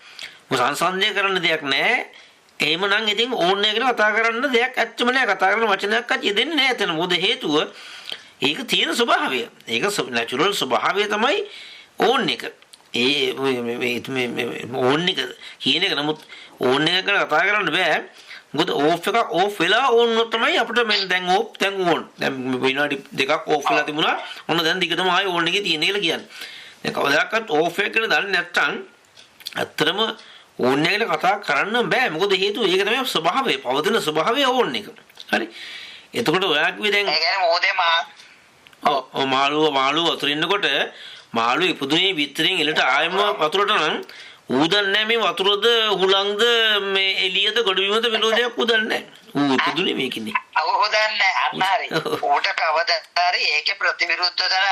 මොකද සංසන්දනය කරන්න දෙයක් නැහැ. එහෙමනම් ඉතින් ඕන් එක ගැන කතා කරන්න දෙයක් ඇත්තම නැහැ. කතා කරන වචනයක්වත් යෙදෙන්නේ නැහැ එතන. මොකද හේතුව ඒක තියෙන ස්වභාවය. ඒක නැචරල් ස්වභාවය තමයි ඕන් එක. ඒ ඕන් එක කියන එක නමුත් ඕන් එක ගැන කතා කරන්න බෑ. මොකද ඕෆ් එක ඕෆ් වෙලා ඕන් වුණොත් තමයි අපිට මෙන්න දැන් ඕෆ් දැන් ඕන්. දැන් විනාඩි දෙකක් ඕෆ් වෙලා තිබුණා. ඔන්න දැන් දිගටම ආයේ ඕන් එකේ තියෙන කියලා කියන්නේ. දැන් කවදාකවත් ඕෆ් එක ගැන දන්නේ නැත්නම් ඇත්තටම ඕන් එක ගැන කතා කරන්න බෑ. මොකද හේතුව ඒක තමයි ස්වභාවය. පවතින ස්වභාවය ඕන් එක. හරි. එතකොට ඔයා කිව්වේ දැන් ඒ කියන්නේ මොහොතේ මාළුව වතුර ඉන්නකොට මාළුව ඉපදුනේ විතරෙන් එලට ආයෙම වතුරට නම් ඌදන්නේ මේ වතුරද හුලංද මේ එළියද ගොඩබිමද විනෝදයක් ඌදන්නේ ඌ ඉපදුනේ මේකනේ. අවහොදන්නේ අන්න හරි. ඌට කවදාරි ඒකේ ප්‍රතිවිරුද්ධ තන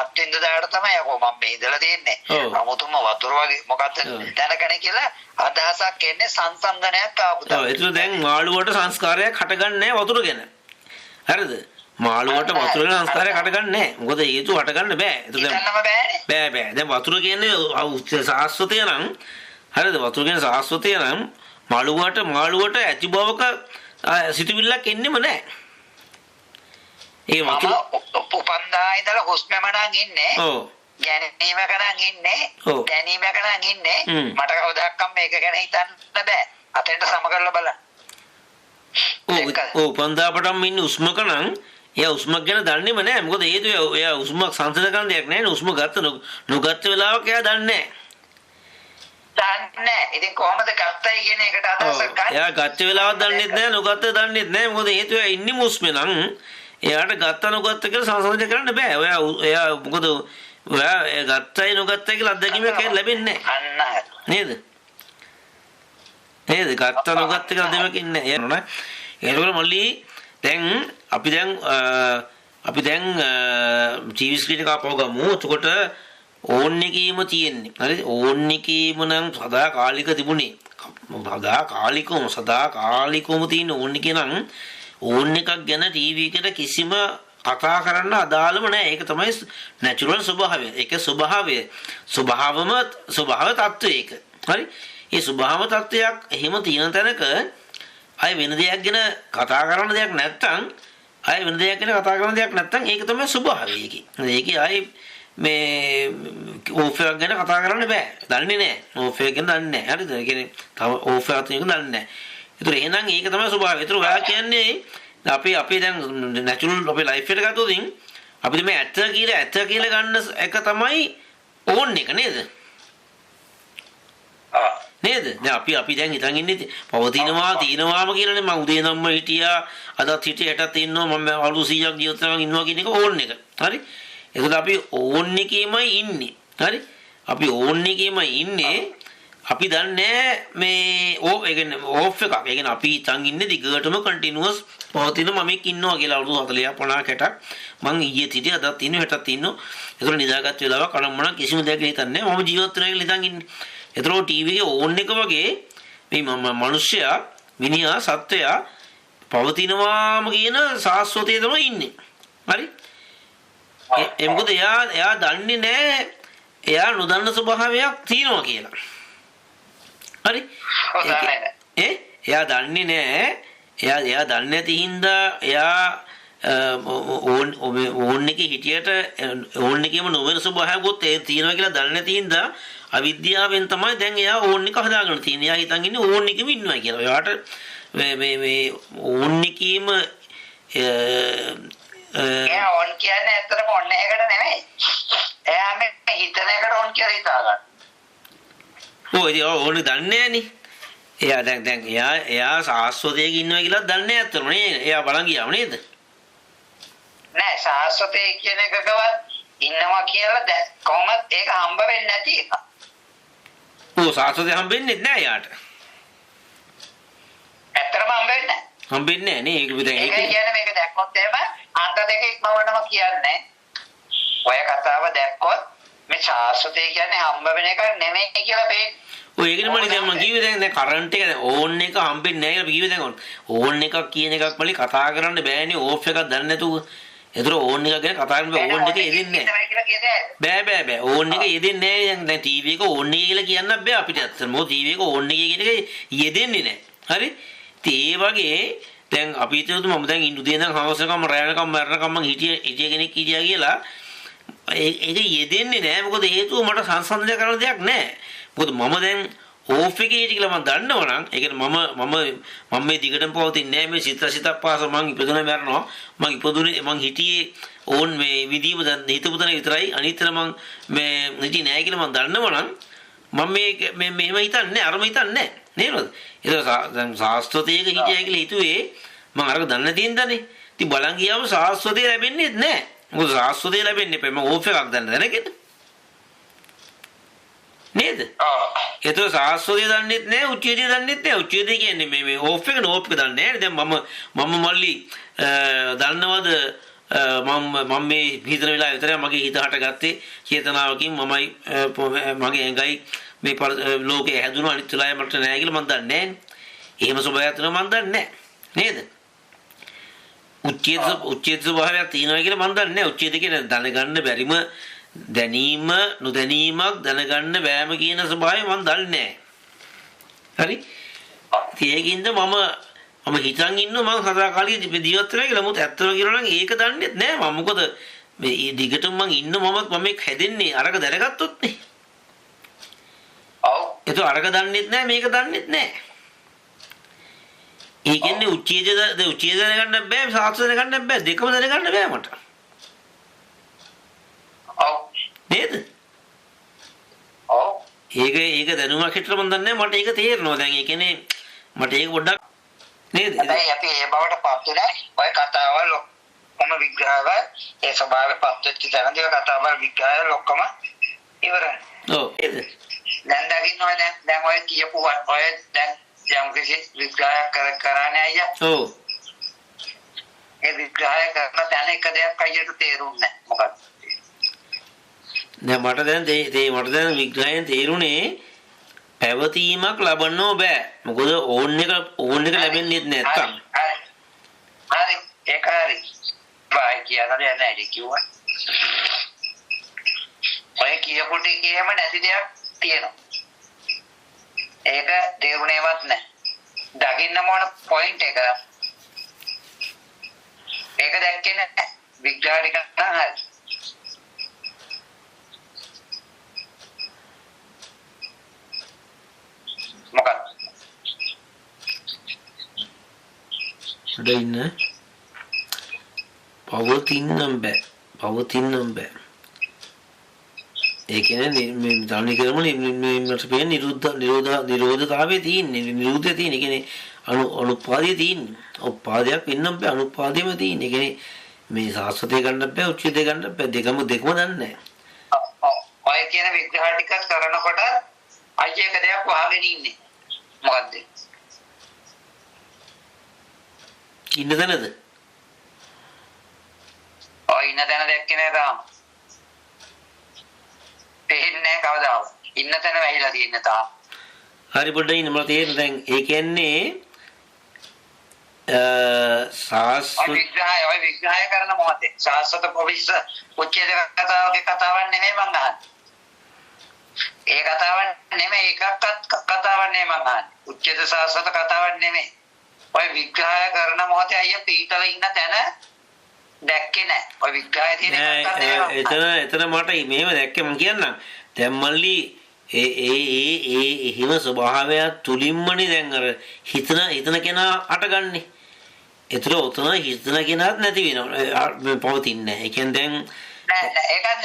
අත්විඳ දාට තමයි යකෝ මම මේ ඉඳලා තියන්නේ. 아무තුම වතුර වගේ මොකක්ද දැනගන්නේ කියලා අදහසක් එන්නේ සංසන්දනයක් ආපු තමයි. ඔව් ඒතර දැන් මාළුවට සංස්කාරයක් හටගන්නේ නැහැ වතුර ගැන. හරිද? මාළුවට වතුර ගැන සංස්කාරයක් හටගන්නේ නැහැ. මොකද හේතුව හටගන්න බෑ. ඒතර බෑ. දැන් වතුර කියන්නේ සාස්වතය නම් හරිද? වතුර කියන්නේ සාස්වතය නම් මාළුවට ඇති බවක සිතුවිල්ලක් එන්නෙම නැහැ. ඒ වතුර උපන්දා ඉඳලා හුස්මම නම් ඉන්නේ. ඔව්. ගැනීමක නම් ඉන්නේ. දැනීමක නම් ඉන්නේ. මට කවදාවත් මේක ගැන හිතන්න බෑ. අතෙන්ට සම කරලා බලන්න. ඔව් උපන්දා පටන් ඉන්නේ උස්මක නම් එයා උස්මක් ගැන දන්නේම නැහැ. මොකද හේතුව එයා උස්මක් සංසද කරන දෙයක් නැහැ නේ. උස්ම ගත්ත නොගත්ත වෙලාවක එයා දන්නේ නැහැ. ඉතින් කොහොමද ගත්තයි කියන එකට අදහසක් ගන්න. එයා ගත්ත වෙලාවක් දන්නේත් නැහැ නොගත්ත දන්නේත් නැහැ. මොකද හේතුව එයා ඉන්නේ මුස්මේ නම් එයාට ගත්ත නොගත්ත කියලා සංසන්දනය කරන්න බෑ. එයා මොකද ඔයා ගත්තයි නොගත්තයි කියලා අත්දැකීමක් ලැබෙන්නේ නැහැ. නේද? ගත්ත නොගත්ත කියලා දෙමක් ඉන්නේ. ඒනවල මල්ලි දැන් අපි දැන් ටීවී ස්ක්‍රීන් එක අපව ගමු. එතකොට ඕන් එකේම තියෙන්නේ. හරි ඕන් එකේම නම් සදාකාලික තිබුණේ. සදාකාලිකවම තියෙන ඕන් එකේ නම් ඕන් එකක් ගැන ටීවී එකට කිසිම කතා කරන්න අදාළම නැහැ. ඒක තමයි නැචරල් ස්වභාවය. ඒක ස්වභාව තත්ත්වය ඒක. හරි ඒ ස්වභාව තත්ත්වයක් එහෙම තියෙන තැනක අය වෙන දෙයක් ගැන කතා කරන දෙයක් නැත්තම් ඒක තමයි ස්වභාවය ඒකේ. ඒකේ අය මේ ඕෆ් එකක් ගැන කතා කරන්න බෑ. දන්නේ නැහැ. ඕෆ් එක ගැන දන්නේ නැහැ. හරිද? ඒ කියන්නේ තව ඕෆ් එකක් තියෙන එක දන්නේ නැහැ. ඒතර එහෙනම් ඒක තමයි ස්වභාවය. ඒතර ඔයා කියන්නේ අපි දැන් නැචරල් අපේ ලයිෆ් එකට ගත්තොත් අපිට මේ ඇත්ත කියලා ගන්න එක තමයි ඕන් එක නේද? නේද? දැන් අපි දැන් හිතන් ඉන්නේ පවතිනවා තියෙනවාම කියලානේ. මම උදේ නම්ම හිටියා අදත් හිටියේ හෙටත් ඉන්නවා මම අවුරුදු 100ක් ජීවත් වෙනවා ඉන්නවා කියන එක ඕන් එක. හරි? එතකොට අපි ඕන් එකේමයි ඉන්නේ. හරි? අපි ඕන් එකේමයි ඉන්නේ. අපි දන්නේ මේ ඒ කියන්නේ ඕෆ් එකක්. ඒ කියන්නේ අපි හිතන් ඉන්නේ දිගටම කන්ටිනියුස් පවතින මමෙක් ඉන්නවා කියලා අවුරුදු 40ක් 50ක් 60ක් මං ඊයේ හිටියේ අදත් ඉන්නවා හෙටත් ඉන්නවා. ඒතකොට නිදාගත් වෙලාවක් අනම්මනම් කිසිම දෙයක් හිතන්නේ නැහැ. මම ජීවත් වෙනවා කියලා හිතන් ඉන්නේ. ඒතරෝ ටීවී එකේ ඕන් එක වගේ මේ මිනිස්සයා මිනිහා සත්වයා පවතිනවාම කියන සාස්වතයේ තමයි ඉන්නේ. හරි? ඒ මොකද එයා දන්නේ නැහැ එයා නොදන්න ස්වභාවයක් තියෙනවා කියලා. හරි? එයා දන්නේ නැහැ. එයා දන්නේ නැති හින්දා එයා ඕන් එකේ හිටියට ඕන් එකේම නොවන ස්වභාවයක්වත් ඒ තියෙනවා කියලා දන්නේ නැති හින්දා අවිද්‍යාවෙන් තමයි දැන් එයා ඕන් එක හදාගෙන තියෙන්නේ. එයා හිතන් ඉන්නේ ඕන් එකෙම ඉන්නවා කියලා. එයාට මේ ඕන් එකේම එයා ඕන් කියන්නේ ඇත්තටම ඕන් එකකට නෙමෙයි. එයා මේ හිතන එකට ඕන් කියලා හිතා ගන්න. ඉතින් ඕනේ දන්නේ නැහනේ. එයා දැන් එයා සාස්වතයක ඉන්නවා කියලා දන්නේ නැහැ අතන නේ. එයා බලන් ගියාම නේද? නෑ සාස්වතයේ කියන එකකවත් ඉන්නවා කියලා කොහොමද ඒක හම්බ වෙන්නේ නැති එක. සාස්වතය හම්බෙන්නේ නැහැ යාට. ඇත්තටම හම්බෙන්නේ නැහැ. හම්බෙන්නේ නැහැ නේ. ඒක කියන්නේ මේක දැක්කොත් එහෙම අන්ත දෙක ඉක්මවන්නම කියන්නේ. ඔය කතාව දැක්කොත් මේ සාස්වතය කියන්නේ හම්බ වෙන එක නෙමෙයි කියලා පේන්නේ. ඔය ඒකනේ මම දැන් මම කිව්වේ දැන් කරන්ට් එක ඕන් එක හම්බෙන්නේ නැහැ කියලා කිව්වේ දැන් ඕන් එකක් කියන එකක් මලි කතා කරන්න බෑනේ ඕෆ් එකක් දන්නේ නැතුව. ඒතර ඕන් එක ගැන කතා කරන්න බෑ ඕන් එක යෙදෙන්නේ නැහැ. බෑ ඕන් එක යෙදෙන්නේ නැහැ දැන් ටීවී එක ඕන් එක කියලා කියන්න බෑ අපිට අත්තට. මොකද ටීවී එක ඕන් එක කියන එක යෙදෙන්නේ නැහැ. හරි? ඉතින් ඒ වගේ දැන් අපි හිතුවද මම දැන් ඉන්නු දෙන හවසකම රැයනකම මරනකම මං හිටිය කෙනෙක් හිටියා කියලා ඒක යෙදෙන්නේ නැහැ. මොකද හේතුව මට සංසන්දනය කරන්න දෙයක් නැහැ. මොකද මම දැන් ඕෆ් එකේ හිටිය කියලා මම දන්නවනම් ඒ කියන්නේ මම මේ දිගටම පවතින්නේ නැහැ මේ සිත පාස මං ඉපදුනා මරනවා මං ඉපදුනේ මං හිටියේ ඕන් මේ විදීම දැන් හිතපු තැන විතරයි අනිත්තර මං මේ හිටියේ නැහැ කියලා මම දන්නවනම් මම මේ මෙහෙම හිතන්නේ අරම හිතන්නේ නේද? ඒක දැන් සාස්ත්‍රතයක හිටියයි කියලා හිතුවේ මම අරක දන්න තියෙනදනේ. ඉතින් බලන් ගියාම සාස්ත්‍රතය ලැබෙන්නේ නැහැ. මොකද සාස්ත්‍රතය ලැබෙන්නේ මම ඕෆ් එකක් දන්න දැනගෙන. නේද? ඒතර සාස්ත්‍රය දන්නෙත් නැහැ උච්ඡේදය දන්නෙත් නැහැ. උච්ඡේදය කියන්නේ මේ ඕෆ් එක නෝප් එක දන්නේ නැහැ. දැන් මම මල්ලි දන්නවද මම මේ හිතන වෙලාව විතරයි මගේ හිත හටගත්තේ චේතනාවකින් මමයි මගේ ඇඟයි මේ ලෝකේ හැදුණු අනිත් වෙලාවෙ මට නැහැ කියලා මම දන්නේ නැහැ. එහෙම ස්වභාවයක් තියෙනවා මම දන්නේ නැහැ. නේද? උච්ඡේද ස්වභාවයක් තියෙනවා කියලා මම දන්නේ නැහැ. උච්ඡේද කියන්නේ දැනගන්න බැරිම දැනීම නොදැනීමක් දැනගන්න බෑම කියන ස්වභාවය මම දන්නේ නැහැ. හරි? ඒකින්ද මම හිතන් ඉන්නවා මම සදාකාලික ජීවත් වෙනවා කියලා. මොකද ඇත්තම කියනවා නම් ඒක දන්නේ නැහැ මම. මොකද මේ දිගටම මම ඉන්න මම මේක හැදෙන්නේ අරක දැනගත්තොත් නේ. ඔව්. ඒක අරක දන්නෙත් නැහැ මේක දන්නෙත් නැහැ. ඒ කියන්නේ උච්ඡේද දැනගන්න බෑ සාක්ෂි දැනගන්න බෑ දෙකම දැනගන්න බෑ මට. ඔව්. නේද? ඔව්. ඒක දැනුමක් හිටලා මම දන්නේ මට ඒක තේරෙනවා. දැන් ඒ කියන්නේ මට ඒක පොඩ්ඩක් නේද? දැන් අපි ඒ බවට පත් වෙලා ඔය කතාවල් ඔක්කොම විග්‍රහව ඒ ස්වභාවයට පත් වෙච්ච තැනදී කතාවල් විග්‍රහය ඔක්කොම ඉවරයි. ඔව්. ඒද? දැන් දකින්නවා දැන් ඔය කියපු ඔය දැන් යම් කිසි විග්‍රහයක් කරන්නේ අයියා. ඔව්. ඒ විග්‍රහය කරන තැන එක දෙයක් අයියට තේරුන්නේ නැහැ. මොකක්ද? දැන් මට දැන් විග්‍රහයෙන් තේරුනේ පැවතීමක් ලබන්නෝ බෑ. මොකද ඕන් එක ලැබෙන්නේ නැත්තම්. හරි ඒක හරි. බයි කියනවා නෑ කිව්වා. ඔය කියපු ටිකේම නැති දෙයක් තියෙනවා. ඒක තේරුණේවත් නැහැ. දකින්න මොන පොයින්ට් එක. ඒක දැක්කේ නැහැ. විග්‍රහ ටික නම් හරි. මොකක්ද? දෙන්න පවතින්නම් බෑ. ඒ කියන්නේ මේ ධර්ම කියනම මට පේන නිරෝධතාවයේ තියෙන්නේ නිරෝධය තියෙන. ඒ කියන්නේ අනුපාදිය තියෙන්නේ. උපාදයක් වෙන්නම් බෑ අනුපාදියම තියෙන්නේ. ඒ කියන්නේ මේ සාස්වතය ගන්න බෑ උච්ඡේදය ගන්න බෑ දෙකම දන්නේ නැහැ. ඔය කියන විග්‍රහ ටික කරනකොට අයිය එක දෙයක් වහගෙන ඉන්නේ. මොකද්ද? ඉන්න තැනද? ඔය ඉන්න තැන දැක්කේ නෑ තාම. පේන්නේ කවදාවත්. ඉන්න තැන වැහිලා තියෙන තාම. හරි පොඩ්ඩක් ඉන්න මට තේරෙන දැන් ඒ කියන්නේ ඔය විග්‍රහය කරන මොහොතේ සාස්වත පොවිස්ස උච්ඡේද කතාවක් නෙමෙයි මං අහන්නේ. ඒ කතාවක් නෙමෙයි එකක්වත් කතාවක් නෙමෙයි මං අහන්නේ. උච්ඡේද සාස්වත කතාවක් නෙමෙයි. ඔය විග්‍රහය කරන මොහොතේ අයියා පීතල ඉන්න තැන දැක්කේ නැහැ. ඔය විග්‍රහය තියෙන එතන මට මේව දැක්කේ මං කියන්නම්. දැන් මල්ලි ඒ හිම ස්වභාවය තුලින්මනේ දැන් අර හිතන කෙනා අටගන්නේ. ඒතර උතන හිතන කෙනාත් නැති වෙනවා. පවතින්නේ නැහැ. ඒ කියන්නේ දැන් නෑ ඒකත්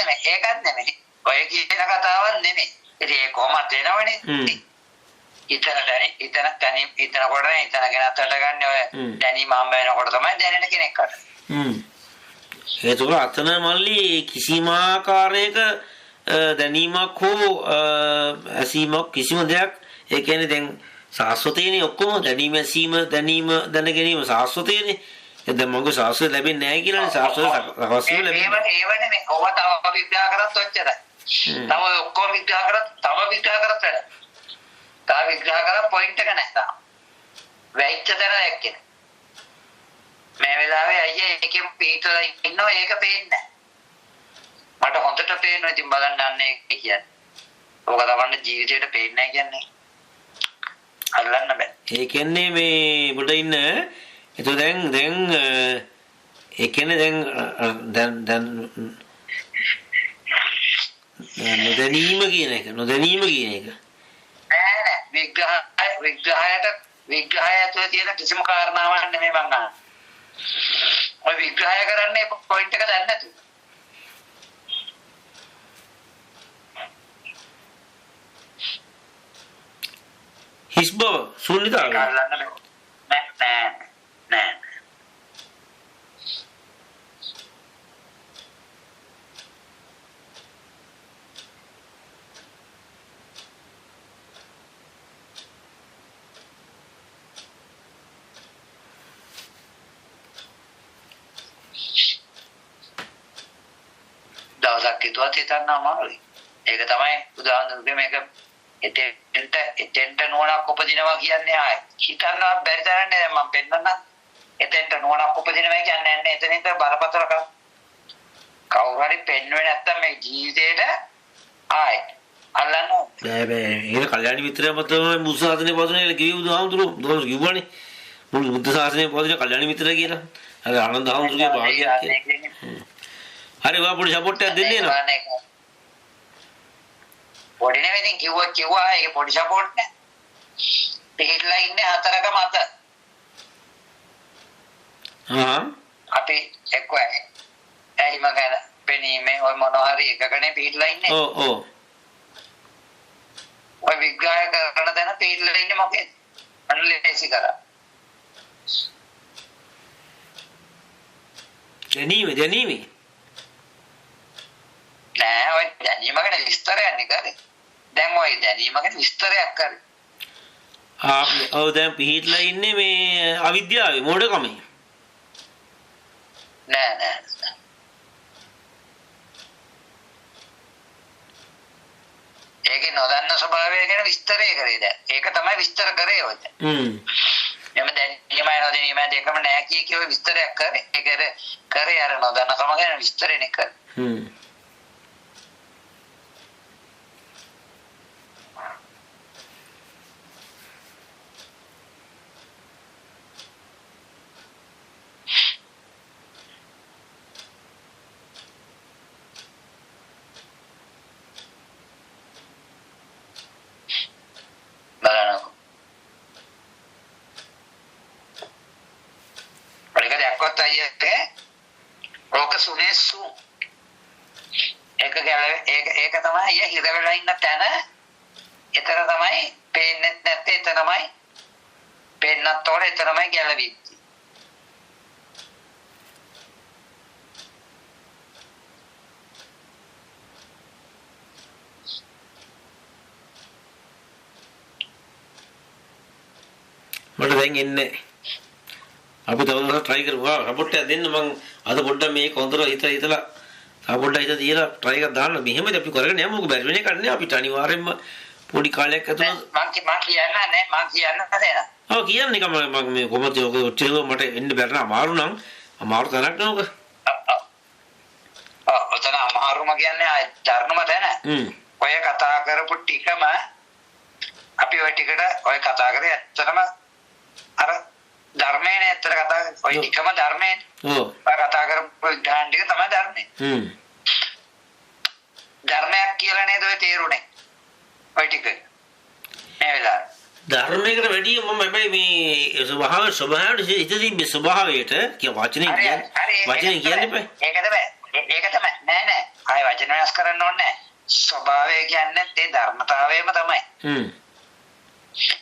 නෙමෙයි. ඔය කියන කතාවක් නෙමෙයි. ඉතින් ඒ කොහොමද වෙනවනේ? ඉතන කොට ඉතන කෙනත් අටගන්නේ ඔය දැනීම හම්බ වෙනකොට තමයි දැනෙන කෙනෙක් අට. ඒක අතන මල්ලි කිසිම ආකාරයක දැනීමක් හෝ ඇසීමක් කිසිම දෙයක් ඒ කියන්නේ දැන් සාස්වතේනේ ඔක්කොම දැනීම ඇසීම දැන ගැනීම සාස්වතේනේ. දැන් මගේ සාස්වත ලැබෙන්නේ නැහැ කියලානේ සාස්වත රහස්‍ය ලැබෙන්නේ. ඒවනේ මේ ඔව තව විග්‍රහ කරත් ඔච්චරයි. තව ඔක්කොම විග්‍රහ කරත් තව විග්‍රහ කරත් වැඩ. තව විග්‍රහ කරලා පොයින්ට් එක නැහැ. වෙයිච්ච තැන දැක්කේ. මේ වෙලාවේ අයියේ එකෙන් පිටලා ඉන්නවා ඒක පේන්නේ නැහැ. මට හොඳට පේනවා ඉතින් බලන්න අන්නේ කියන්නේ. ඕක තමයි ජීවිතේට පේන්නේ නැහැ කියන්නේ. අල්ලන්න බෑ. ඒ කියන්නේ මේ උඩ ඉන්න ඒතෝ දැන් ඒ කියන්නේ දැන් නොදැනීම කියන එක නෑ විග්‍රහය ඇතුලේ තියෙන කිසිම කාරණාවක් නෙමෙයි මං අහන්නේ. ඔය විග්‍රහය කරන්නේ පොයින්ට් එක දන්නේ නැතුව. හිස් බව ශූන්‍යතාවය නෑ. දවසක් හිතුවත් හිතන්න අමාරුයි. ඒක තමයි උදාහරණයක් මේක එතෙන්ට නුවණක් උපදිනවා කියන්නේ ආයි. හිතන්නවත් බැරි තරන්නේ දැන් මම පෙන්නන්න. එතෙන්ට නුවණක් උපදිනවා කියන්නේ නැහැ. එතනින්ද බරපතල කවුරු හරි පෙන්වෙන්නේ නැත්තම් මේ ජීවිතේට ආයි අල්ලන්න බෑ. ඒක කල්යාණි මිත්‍රයා මත බුදු සාසනේ පොදුනේ කිව්ව බුදුහාමුදුරුවෝ කිව්වනේ. මුළු බුද්ධ සාසනේ පොදුනේ කල්යාණි මිත්‍රයා කියලා. අර ආනන්ද හාමුදුරුවෝ භාගයක් කියලා. හරි ඔයා පොඩි සපෝට් එකක් දෙන්නේ නේද? පොඩි නෙවෙයි කිව්වා ඒක පොඩි සපෝට් නෑ. පිටලා ඉන්නේ හතරක මත. අපි එක්කෝ ඇයිම ගැන පෙනීමේ ඔය මොනවා හරි එකකනේ පිටලා ඉන්නේ. ඔව්. ඔය විග්‍රහය කරන තැන පිටලා ඉන්නේ මොකේද? අනලයිස් කරා. දැනීම නෑ ඔය දැනීම ගැන විස්තරයක් නේ කරේ. දැන් ඔය දැනීම ගැන විස්තරයක් කරේ. ඔව් දැන් පිහිట్లా ඉන්නේ මේ අවිද්‍යාවේ මෝඩකමේ. නෑ. ඒකේ නොදන්න ස්වභාවය ගැන විස්තරය කරේ දැන්. ඒක තමයි විස්තර කරේ ඔය. එම දැනීම නොදැනීම දෙකම නෑ කිය විස්තරයක් කරේ. ඒක කරේ අර නොදන්නකම ගැන විස්තරෙනේ කරේ. ඒක තමයි හිර වෙලා ඉන්න තැන. එතන තමයි පේන්නේ නැත්තේ එතනමයි පේන්නත් ඕනේ එතනමයි ගැලවින්නේ. මට දැන් එන්නේ අපි තවදුරටත් try කරමු. රපෝට් එක දෙන්න මම අද පොඩ්ඩක් මේක හොඳට හිතලා පොඩ්ඩක් හිත තියලා try එකක් දාන්න. මෙහෙමද අපි කරගෙන යමු. මොකද බැරි වෙන එකක් නේ. අපිට අනිවාර්යෙන්ම පොඩි කාලයක් ඇතුළත මම කියන්න නැහැ. ඔව් කියන්නේ මම මේ කොහොමද ඔච්චර මට එන්න බැරි නම් අමාරු තැනක් නෝක. ඔතන අමාරුම කියන්නේ ධර්මම තැන. ඔය කතා කරපු ටිකම අපි ඔය ටිකට ඔය කතා කරේ ඇත්තටම අර ධර්මයනේ ඇත්තට කතා ඔය ටිකම ධර්මයනේ. ඔව්. කතා කරපු ගාන ටික තමයි ධර්මය. ධර්මයක් කියලා නේද ඔය තේරුනේ. ඔය ටික. මේ වෙලාවේ ධර්මයකට වැඩිය මම හැබැයි මේ ස්වභාවයට හිතදී මේ ස්වභාවයට කිය වචනේ කියන්නේ බෑ. ඒක තමයි. නෑ. ආයෙ වචන වෙනස් කරන්න ඕනේ නෑ. ස්වභාවය කියන්නේ ඒ ධර්මතාවයම තමයි.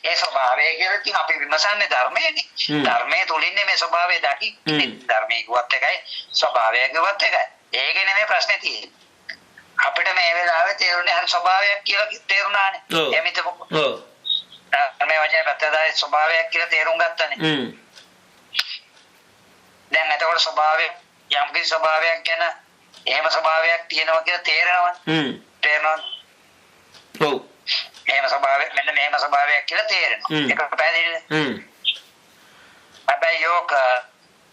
ඒ ස්වභාවය කියලා ඉතින් අපි විමසන්නේ ධර්මයනේ. ධර්මයේ තුලින්නේ මේ ස්වභාවය දකින්නේ. ධර්මයේ කිව්වත් එකයි ස්වභාවය කිව්වත් එකයි. ඒකේ නෙමෙයි ප්‍රශ්නේ තියෙන්නේ. අපිට මේ වෙලාවේ තේරුනේ හරි ස්වභාවයක් කියලා තේරුණානේ. එමිතකො. ඔව්. මේ වචනේ පැත්තදායි ස්වභාවයක් කියලා තේරුම් ගත්තනේ. දැන් එතකොට ස්වභාවය යම් කිසි ස්වභාවයක් ගැන එහෙම ස්වභාවයක් තියෙනවා කියලා තේරෙනවනේ. තේරෙනවද? ඔව්. එහෙම ස්වභාවය මෙන්න මෙහෙම ස්වභාවයක් කියලා තේරෙනවා. ඒක පැහැදිලිද? හැබැයි යෝක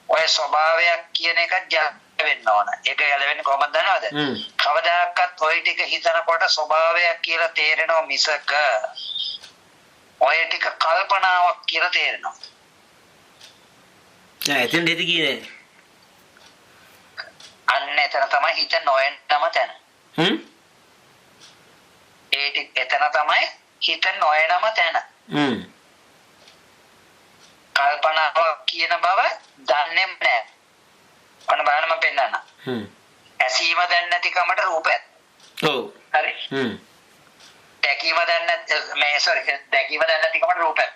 ඔය ස්වභාවයක් කියන එක ගැලවෙන්න ඕන. ඒක ගැලවෙන්නේ කොහොමද දන්නවද? කවදාකවත් ඔය ටික හිතනකොට ස්වභාවයක් කියලා තේරෙනව මිසක ඔය ටික කල්පනාවක් කියලා තේරෙනවා. නෑ එතෙන් දෙති කියන්නේ. අන්න එතන තමයි හිත නොයන්නම තැන. ඒ ටික එතන තමයි හිත නොයනම තැන. කල්පනාවක් කියන බව දන්නේ නැහැ. අන්න බලන්න මම පෙන්නන්න. ඇසීම දන්නේ නැති කමට රූපයක්. ඔව්. හරි. දැකීම දන්නේ මේ සෝරි දැකීම දන්නේ නැති කමට රූපයක්.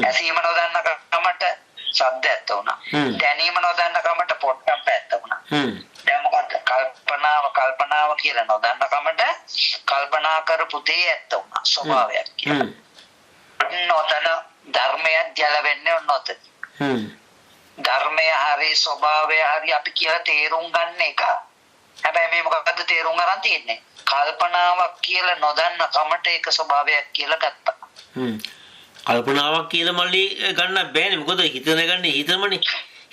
ඇසීම නොදන්න කමට ශබ්ද ඇත්ත වුණා. දැනීම නොදන්න කමට පොට්ටබ්බ ඇත්ත වුණා. දැන් මොකද කල්පනාව කියලා නොදන්න කමට කල්පනා කරපු දේ ඇත්ත වුණා. ස්වභාවයක් කියලා. නොතන ධර්මයක් ගැලවෙන්නේ නොතන. ධර්මය හරි ස්වභාවය හරි අපි කියලා තේරුම් ගන්න එක. හැබැයි මේ මොකද්ද තේරුම් ගන්න තියෙන්නේ? කල්පනාවක් කියලා නොදන්න කමට ඒක ස්වභාවයක් කියලා ගත්තා. කල්පනාවක් කියලා මල්ලි ගන්න බෑනේ. මොකද හිතන ගන්නේ හිතමනේ.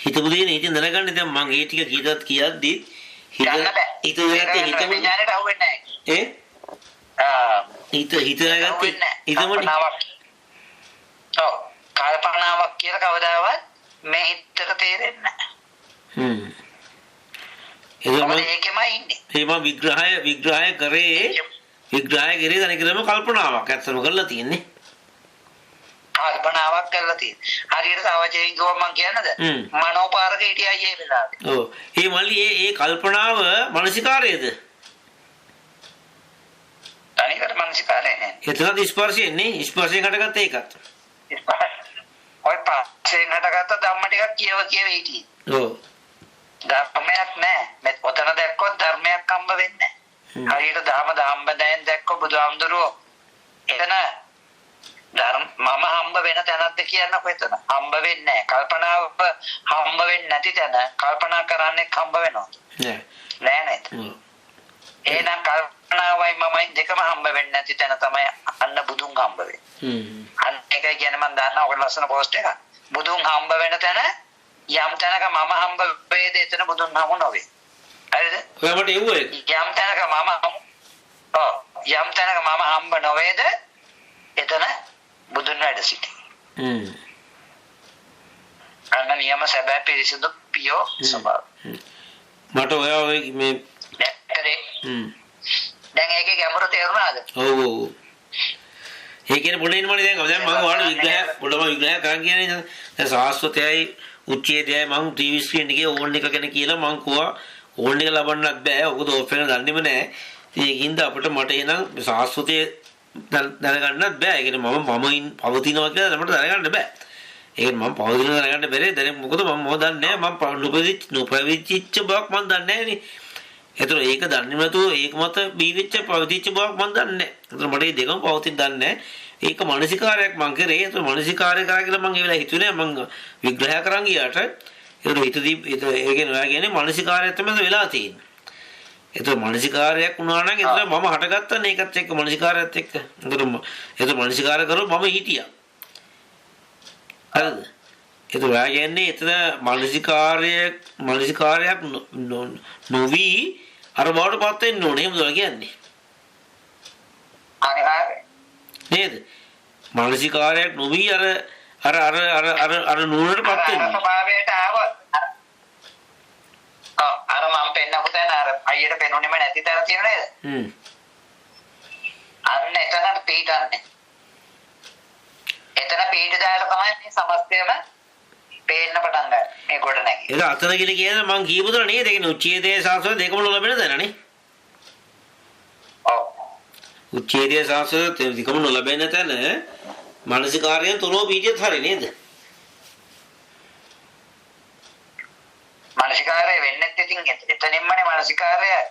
හිතපු දේ හිතින් දැනගන්නේ. දැන් මම ඒ ටික කීයදත් කියද්දි හිතනගත්තේ හිතමනේ. ඥානෙට අහුවෙන්නේ නැහැ. හිතනගත්තේ හිතමනේ. ඔව් කල්පනාවක් කියලා කවදාවත් මේ හිතට තේරෙන්නේ නැහැ. ඒකමයි ඉන්නේ. ඒම විග්‍රහය කරේ දැනගිරම කල්පනාවක් ඇත්තම කරලා තියෙන්නේ. කල්පනාවක් කරලා තියෙන්නේ. හරියට සවචයෙන් ගියොත් මම කියන්නද? මනෝපාරක හිටියයි ඒ වෙලාවේ. ඔව්. ඒ මල්ලි ඒ කල්පනාව මානසිකාරයේද? තනිකර මානසිකාරය නේ. එතනද ස්පර්ශයෙන් නේ. ස්පර්ශයෙන් හටගත්ත ඒකත්. ඔය පස්සේ හටගත්ත ධම්ම ටිකක් කියව හිටියේ. ඔව්. ධර්මයක් නෑ. මේ ඔතන දැක්කොත් ධර්මයක් හම්බ වෙන්නේ නෑ. හරියට ධම්ම දැන් දැක්කොත් බුදුහාමුදුරුවෝ එතන ධර්ම මම හම්බ වෙන තැනක්ද කියන්නකො එතන. හම්බ වෙන්නේ නෑ. කල්පනාව හම්බ වෙන්නේ නැති තැන කල්පනා කරන්නේ හම්බ වෙනවද? නෑ නේද? එහෙනම් කල්පනාවයි මමයි දෙකම හම්බ වෙන්නේ නැති තැන තමයි අන්න බුදුන් හම්බ වෙන්නේ. අන්න ඒකයි කියන්නේ මම දන්නා ඔයගොල්ලෝ ලස්සන පෝස්ට් එක. බුදුන් හම්බ වෙන තැන යම් තැනක මම හම්බ වේද එතන බුදුන් හමු නොවේ. හරිද? ඔයාලට එව්වේ. යම් තැනක යම් තැනක මම හම්බ නොවේද එතන බුදුන් වැඩ සිටි. අන්න නියම සැබෑ පිරිසිදු පියෝ ස්වභාව. මට ඔය මේ දැන් ඒකේ ගැඹුර තේරුණාද? ඔව් ඔව්. ඒකේ පොඩින් මොනේ දැන් මම ඔයාලට විග්‍රහ කරන් කියන්නේ දැන් සාස්වතයයි උච්ඡේදයයි මම ටීවී ස්ක්‍රීන් එකේ ඕන් එක ගැන කියලා මම කිව්වා ඕන් එක ලබන්නත් බෑ. ඔක දෝපෙන දන්නේම නෑ. ඒකින්ද අපිට මට එනං සාස්වතයේ දැනගන්නත් බෑ. ඒ කියන්නේ මම පවතිනවා කියලා අපිට දැනගන්න බෑ. ඒ කියන්නේ මම පවතිනවා දැනගන්න බැරේ. දැන් මොකද මම දන්නේ නෑ. මම නොපවිච්ච බවක් මම දන්නේ නෑනේ. ඒතර ඒක දන්නේ නැතුව ඒක මත බීවිච්ච පවතිච්ච බවක් මම දන්නේ නෑ. ඒතර මට මේ දෙකම පවතින දන්නේ නෑ. ඒක මානසිකාරයක් මං කරේ. ඒතර මානසිකාරය කරා කියලා මං ඒ වෙලාව හිතුවේ නෑ. මං විග්‍රහ කරන් ගියාට ඒතර හිතදී ඒ කියන්නේ මානසිකාරය තමයි වෙලා තියෙන්නේ. ඒතර මානසිකාරයක් වුණා නම් ඒතර මම හටගත්තනේ ඒකත් එක්ක මානසිකාරයත් එක්ක. ඒතර මානසිකාර කරුව මම හිටියා. හරිද? ඒතර කියන්නේ ඒතර මානසිකාරයක් නොවි අර බවටපත් වෙන්න ඕනේ. එහෙමද කියන්නේ? අනිවාර්යයෙන්. නේද? මානසිකාරයක් නොවි අර නුවණටපත් වෙන්න. ස්වභාවයට ආවොත් අර මම පෙන්නපු තැන අර අයියට පෙනුනේම නැති තැන තියෙන නේද? අන්න එතනට පිටන්නේ. එතන පිට දාලා තමයි මේ සමස්තයම පේන්න පටන් ගන්න. මේ කොට නැගි. ඒක අතන කියලා කියන්නේ මං කියපු දේ නේද? ඒ කියන්නේ උච්ඡේදයේ සාස්ත්‍රය දෙකම ලැබෙන තැනනේ. ඔව්. උච්ඡේදයේ සාස්ත්‍රය දෙකම ලැබෙන තැන මානසිකාරයෙන් තොරව පිටියත් හරි නේද? මානසිකාරය වෙන්නේ ඉතින් එතනින්මනේ මානසිකාරයක්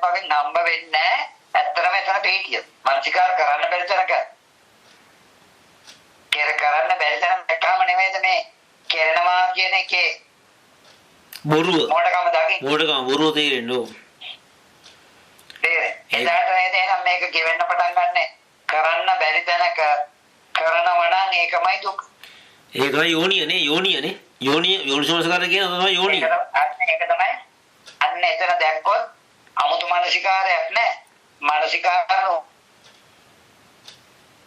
වගේ නම්බ වෙන්නේ නැහැ. ඇත්තටම එතන පිටිය. මානසිකාර කරන්න බැරි තරක. කරන්න බැරි තරම් එකම නෙමෙයිද මේ කරනවා කියන එකේ බොරුව. මොඩකම දකින්න. මොඩකම බොරුව තේරෙන්නේ ඕ. එදාට නේද එහෙනම් මේක ගෙවෙන්න පටන් ගන්නෙ. කරන්න බැරි තැනක කරනවා නම් ඒකමයි දුක. ඒකයි යෝනියනේ යෝනියනේ යෝනිසෝමනසිකාරය කියන තමයි යෝනිය. ඒක තමයි. අන්න එතන දැක්කොත් 아무තු මානසිකාරයක් නැහැ. මානසිකාරෝ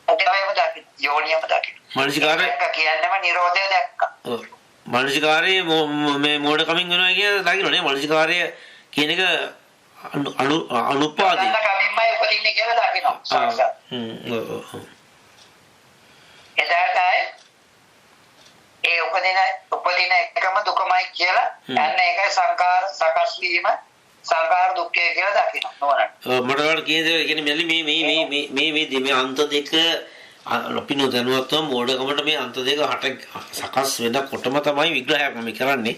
ඔතේම දකින්න යෝනියම දකින්න. මානසිකාරය කියන්නේම නිරෝධය දැක්කා. ඔව්. මානසිකාරයේ මේ මෝඩ කමින් වෙනවා කියන දකින්නනේ මානසිකාරය කියන එක අනුපාදී. කමින්මයි උපදින්නේ කියලා දකින්න. ඔව්. එදාටයි ඒ උපදින එකම දුකමයි කියලා අන්න ඒකයි සංකාර සකස් වීම සංකාර දුක්ඛය කියලා දකින්න ඕනට. මට වඩා කියන්නේ මේ අන්ත දෙක අපි නොදැනුවත්වම මෝඩකමට මේ අන්ත දෙක සකස් වෙනකොටම තමයි විග්‍රහයක් මම කරන්නේ.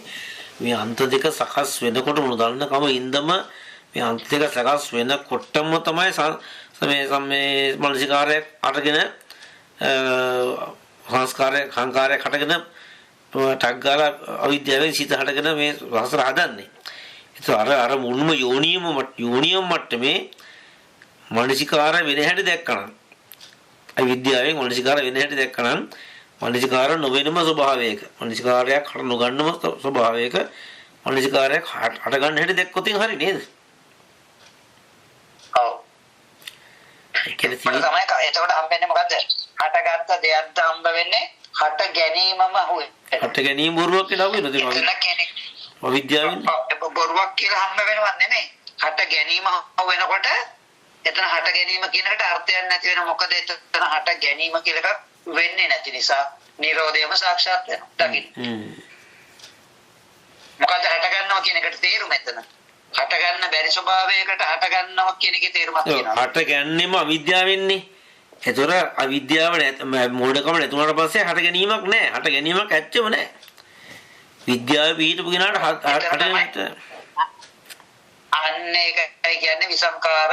මේ අන්ත දෙක සකස් වෙනකොට නොදන්නකම ඉඳම මේ අන්ත දෙක සකස් වෙනකොටම තමයි මේ මානසිකාරයක් අටගෙන සංස්කාරයක් හටගෙන ටක් ගාලා අවිද්‍යාවෙන් සිත හටගෙන මේ රහසර හදන්නේ. ඒක අර මුල්ම යෝනියම මට්ටමේ මානසිකාරය වෙන හැටි දැක්කනම් අවිද්‍යාවෙන් මානසිකාරය වෙන හැටි දැක්කනම් මානසිකාරය නොවෙනම ස්වභාවයක මානසිකාරයක් හට නොගන්නම ස්වභාවයක මානසිකාරයක් හට ගන්න හැටි දැක්කොත් හරි නේද? ඔව්. එතකොට හම්බෙන්නේ මොකද්ද? හටගත්ත දෙයක්ද හම්බ වෙන්නේ හට ගැනීමම හුවේ. හට ගැනීම බොරුවක් කියලා හුවෙනද මේ? අවිද්‍යාවෙන් බොරුවක් කියලා හම්බ වෙනව නෙමෙයි. හට ගැනීම වෙනකොට එතන හට ගැනීම කියන එකට අර්ථයක් නැති වෙන මොකද එතන හට ගැනීම කියලා එකක් වෙන්නේ නැති නිසා නිරෝධයම සාක්ෂාත් වෙනවා. දකින්න. මොකද හට ගන්නවා කියන එකට තේරුම එතන. හට ගන්න බැරි ස්වභාවයකට හට ගන්නවා කියන එකේ තේරුමක් තියෙනවා. හට ගැන්නේම අවිද්‍යාවෙන්නේ. ඒතොර අවිද්‍යාව මෝඩකම නැතුණාට පස්සේ හට ගැනීමක් නැහැ. හට ගැනීමක් ඇත්තම නැහැ. විද්‍යාව පිළිතුරු කෙනාට හට අන්න ඒකයි කියන්නේ විසංකාර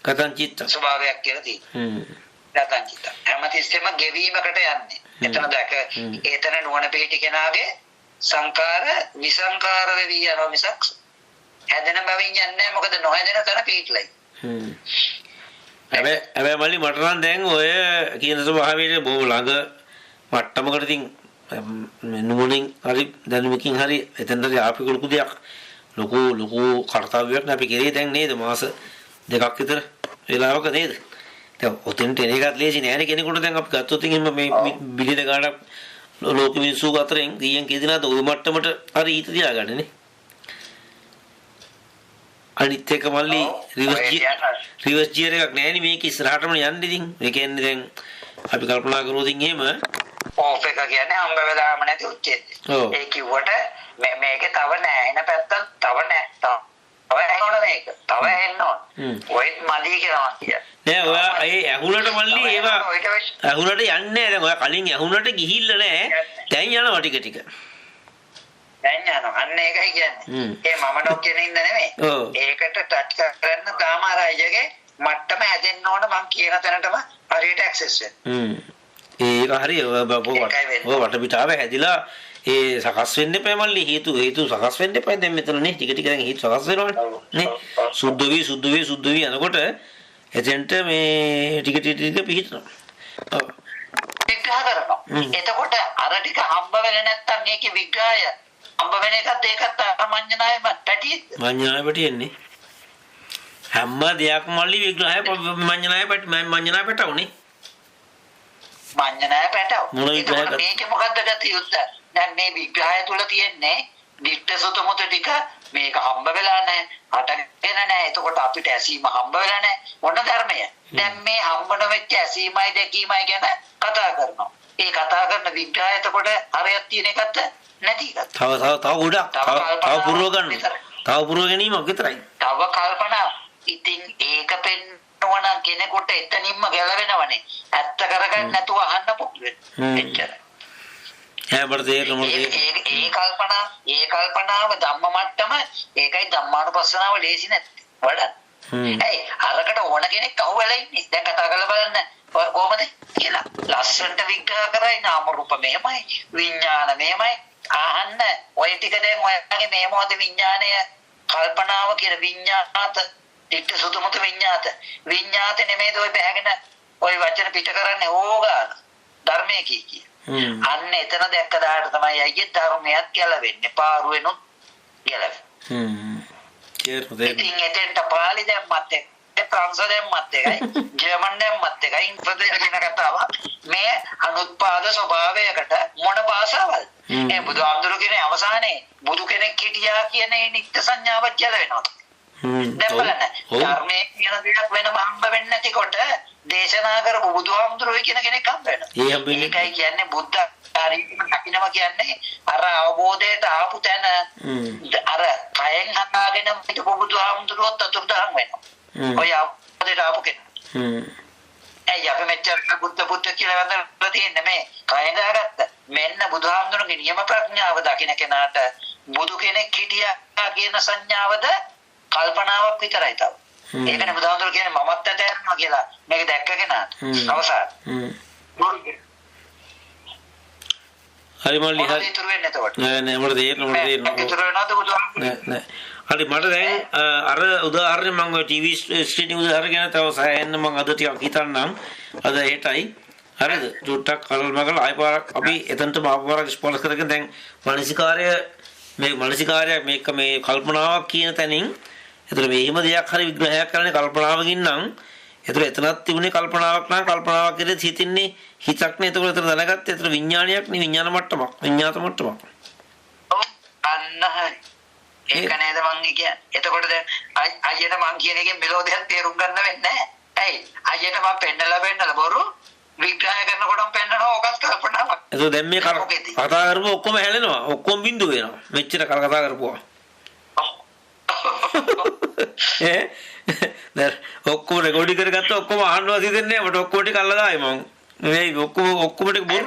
කතං චිත්ත ස්වභාවයක් කියලා තියෙනවා. කතං චිත්ත. හැමතිස්සෙම ගෙවීමකට යන්නේ. එතන දැක ඒතන නුවණ පිහිටි කෙනාගේ සංකාර විසංකාර වෙවි යනවා මිසක් හැදෙන බවින් යන්නේ නැහැ. මොකද නොහැදෙන තැන පිහිටලයි. හැබැයි මල්ලි මට නම් දැන් ඔය කියන ස්වභාවයේ බොහොම ළඟ මට්ටමකට ඉතින් නුවණින් හරි දැනුමකින් හරි එතනට ආපු ලොකු දෙයක් ලොකු කාර්යයක් නේ අපි කරේ දැන් නේද මාස දෙකක් විතර වෙලාවක නේද? දැන් ඔතෙන්ට එන එකත් ලේසි නෑනේ කෙනෙකුට. දැන් අපි ගත්තොත් එහෙම මේ බිලියන ගාණක් ලෝක මිනිස්සු අතරින් 100න් කීදෙනාද ওই මට්ටමට හරි ඊට තියාගන්නේ නේ. අනිත් එක මල්ලි රිවර්ස් ගියර් එකක් නෑනේ මේක ඉස්සරහටම යන්නේ ඉතින්. මේ කියන්නේ දැන් අපි කල්පනා කරුවොත් එහෙම ඕෆ් එක කියන්නේ හම්බ වෙලාම නැති උච්චේ. ඒ කිව්වට මේකේ තව නෑ එන පැත්තක් තව නෑ. තව එන්න මේක. තව එන්න ඕන. ඔයත් මදි කියලා මම කියන්නේ. නෑ ඔයා ඒ ඇහුනට මල්ලි ඒවා ඇහුනට යන්නේ නෑ. දැන් ඔයා කලින් ඇහුනට ගිහිල්ලා නෑ. දැන් යනවා ටික ටික. දැන් යනවා. අන්න ඒකයි කියන්නේ. ඒ මම ඩොක් කියන ඉන්න නෙමෙයි. ඒකට ටච් කරන්න තාම අර අයගේ මට්ටම හැදෙන්න ඕන මම කියන තැනටම හරියට ඇක්සස් වෙන්න. ඒක හරි ඔය වටපිටාව හැදිලා ඒ සකස් වෙන්න එපා මල්ලි. හේතු සකස් වෙන්න එපා. දැන් මෙතන නේ ටික ටික දැන් හේතු සකස් වෙනවනේ නේ. සුද්ධ වී යනකොට එතෙන්ට මේ ටික පිහිටනවා. ඔව්. විග්‍රහ කරනවා. එතකොට අර ටික හම්බ වෙන්නේ නැත්තම් මේකේ විග්‍රහය හම්බ වෙන එකත් ඒකත් අමඤ්ඤණයම පැටියෙත්. මඤ්ඤණය පැටියෙන්නේ. හැම දෙයක්ම මල්ලි විග්‍රහය මඤ්ඤණය පැටවුනේ. මඤ්ඤණය පැටව. මේක මොකද්ද ගතිය යුද්ධ? දැන් මේ විග්‍රහය තුල තියෙන්නේ දිට්ඨ සුත මුත ටික මේක හම්බ වෙලා නැහැ. හටගෙන නැහැ. එතකොට අපිට ඇසීම හම්බ වෙලා නැහැ. මොන ධර්මය? දැන් මේ හම්බ නොවෙච්ච ඇසීමයි දැකීමයි ගැන කතා කරනවා. ඒ කතා කරන විග්‍රහය එතකොට අරයක් තියෙන එකත් නැති එකත්. තව ගොඩක් තව පුරව ගන්න. තව පුරව ගැනීමක් විතරයි. තව කල්පනා. ඉතින් ඒක පෙන්වන කෙනෙකුට එතනින්ම ගැලවෙනවනේ. ඇත්ත කරගන්න නැතුව අහන්න පුළුවන්. එච්චරයි. ඒ කල්පනාව ධම්ම මට්ටම ඒකයි ධම්මානුපස්සනාව ලේසි නැත්තේ. වඩා. ඇයි අරකට ඕන කෙනෙක් අහුවෙලා ඉන්නේ. දැන් කතා කරලා බලන්න. කොහොමද කියලා. ලස්සනට විග්‍රහ කරයි නාම රූප මෙහෙමයි. විඥාන මෙහෙමයි. අහන්න ඔය ටික දැන් ඔයගේ මේ මොහොතේ විඥානය කල්පනාව කියන විඥාත දිට්ඨ සුතුමුතු විඤ්ඤාත. විඤ්ඤාත නෙමෙයිද ඔය බෑගෙන ඔය වචන පිට කරන්නේ ඕගාන. ධර්මයේ කී. අන්න එතන දැක්ක දාට තමයි අයියේ ධර්මයක් ගැලවෙන්නේ. පාරුවෙනුත් ගැලවෙන්නේ. ඉතින් එතෙන්ට පාලි දැම්මත් එක්ක ප්‍රංශ දැම්මත් එකයි ජර්මන් දැම්මත් එකයි ඉංග්‍රීසි කියන කතාව මේ අනුත්පාද ස්වභාවයකට මොන භාෂාවල් ඒ බුදුහාමුදුරු කියන අවසානයේ බුදු කෙනෙක් හිටියා කියන ඒ නිත්‍ය සංඥාවක් ගැලවෙනවා. දැන් බලන්න ධර්මයේ කියන දෙයක් වෙනම හම්බ වෙන්නේ නැතිකොට දේශනා කරපු බුදුහාමුදුරුවෝ කියන කෙනෙක් හම්බ වෙනවා. ඒකයි කියන්නේ බුද්ධ ආරීම දකින්නවා කියන්නේ අර අවබෝධයට ආපු තැන අර කයෙන් හදාගෙන හිටපු බුදුහාමුදුරුවෝත් අතුරුදහන් වෙනවා. ඔය අවබෝධයට ආපු කෙනා. ඒ අපි මෙච්චර බුද්ධ කියලා වන්දනලා තියෙන්නේ මේ කයෙන් දාගත්ත. මෙන්න බුදුහාමුදුරුවෝගේ නියම ප්‍රඥාව දකින්න කෙනාට බුදු කෙනෙක් හිටියා කියන සංඥාවද කල්පනාවක් විතරයි තව. ඒකනේ බුදුහාමුදුරුවෝ කියන්නේ මමත් ඇතෑරනවා කියලා. මේක දැක්ක කෙනාට අවසාන. හරි මල්ලි හරි. නෑ මට තේරෙනවා නෑ. හරි මට දැන් අර උදාහරණ මම ඔය ටීවී ස්ක්‍රීන් උදාහරණ ගැන තව සෑහෙන්න මම අද ටිකක් හිතන්නම්. අද ඒටයි. හරිද? චුට්ටක් කලල් මගල ආය පාරක් අපි එතනට මාපාරක් ස්පර්ශ කරගෙන දැන් මානසිකාරය මේක මේ කල්පනාවක් කියන තැනින් ඒතර මේහිම දෙයක් හරි විග්‍රහයක් කරන්නේ කල්පනාවකින් නම් ඒතර එතනත් තිබුණේ කල්පනාවක් නම් කල්පනාවක් කියලා හිතින්නේ හිතක් නේ. ඒතකොට ඒතර දැනගත්තේ ඒතර විඥානයක් නේ විඥාන මට්ටමක් විඥාත මට්ටමක්. ඔව් අන්න හරි. ඒක නේද මං කියන්නේ. එතකොට දැන් අයියට මං කියන එකෙන් මෙලෝදියක් තේරුම් ගන්න වෙන්නේ නැහැ. ඇයි? අයියට මං පෙන්නලා බොරු විග්‍රහය කරනකොටම පෙන්නනවා ඕකත් කල්පනාවක්. ඒක දැන් මේ කතා කරපුවා ඔක්කොම හැලෙනවා. ඔක්කොම බින්දු වෙනවා. මෙච්චර කතා කරපුවා. දැන් ඔක්කොම රෙකෝඩි කරගත්ත ඔක්කොම අහන්නවත් හිතෙන්නේ මට ඔක්කොම ටික අල්ලලා ආයි මං මේ ඔක්කොම ටික බොරු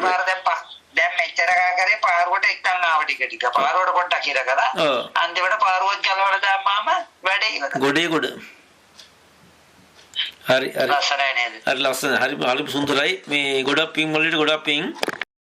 දැන් මෙච්චර කරේ පාරුවට එක්කන් ආව ටික පාරුවට පොඩ්ඩක් ඉර කරා අන්තිමට පාරුවත් ගලවලා දැම්මාම වැඩේ ඉවරයි ගොඩ හරි ලස්සනයි නේද හරි ලස්සනයි හරි සුන්දරයි මේ ගොඩක් පින් වලට ගොඩක් පින්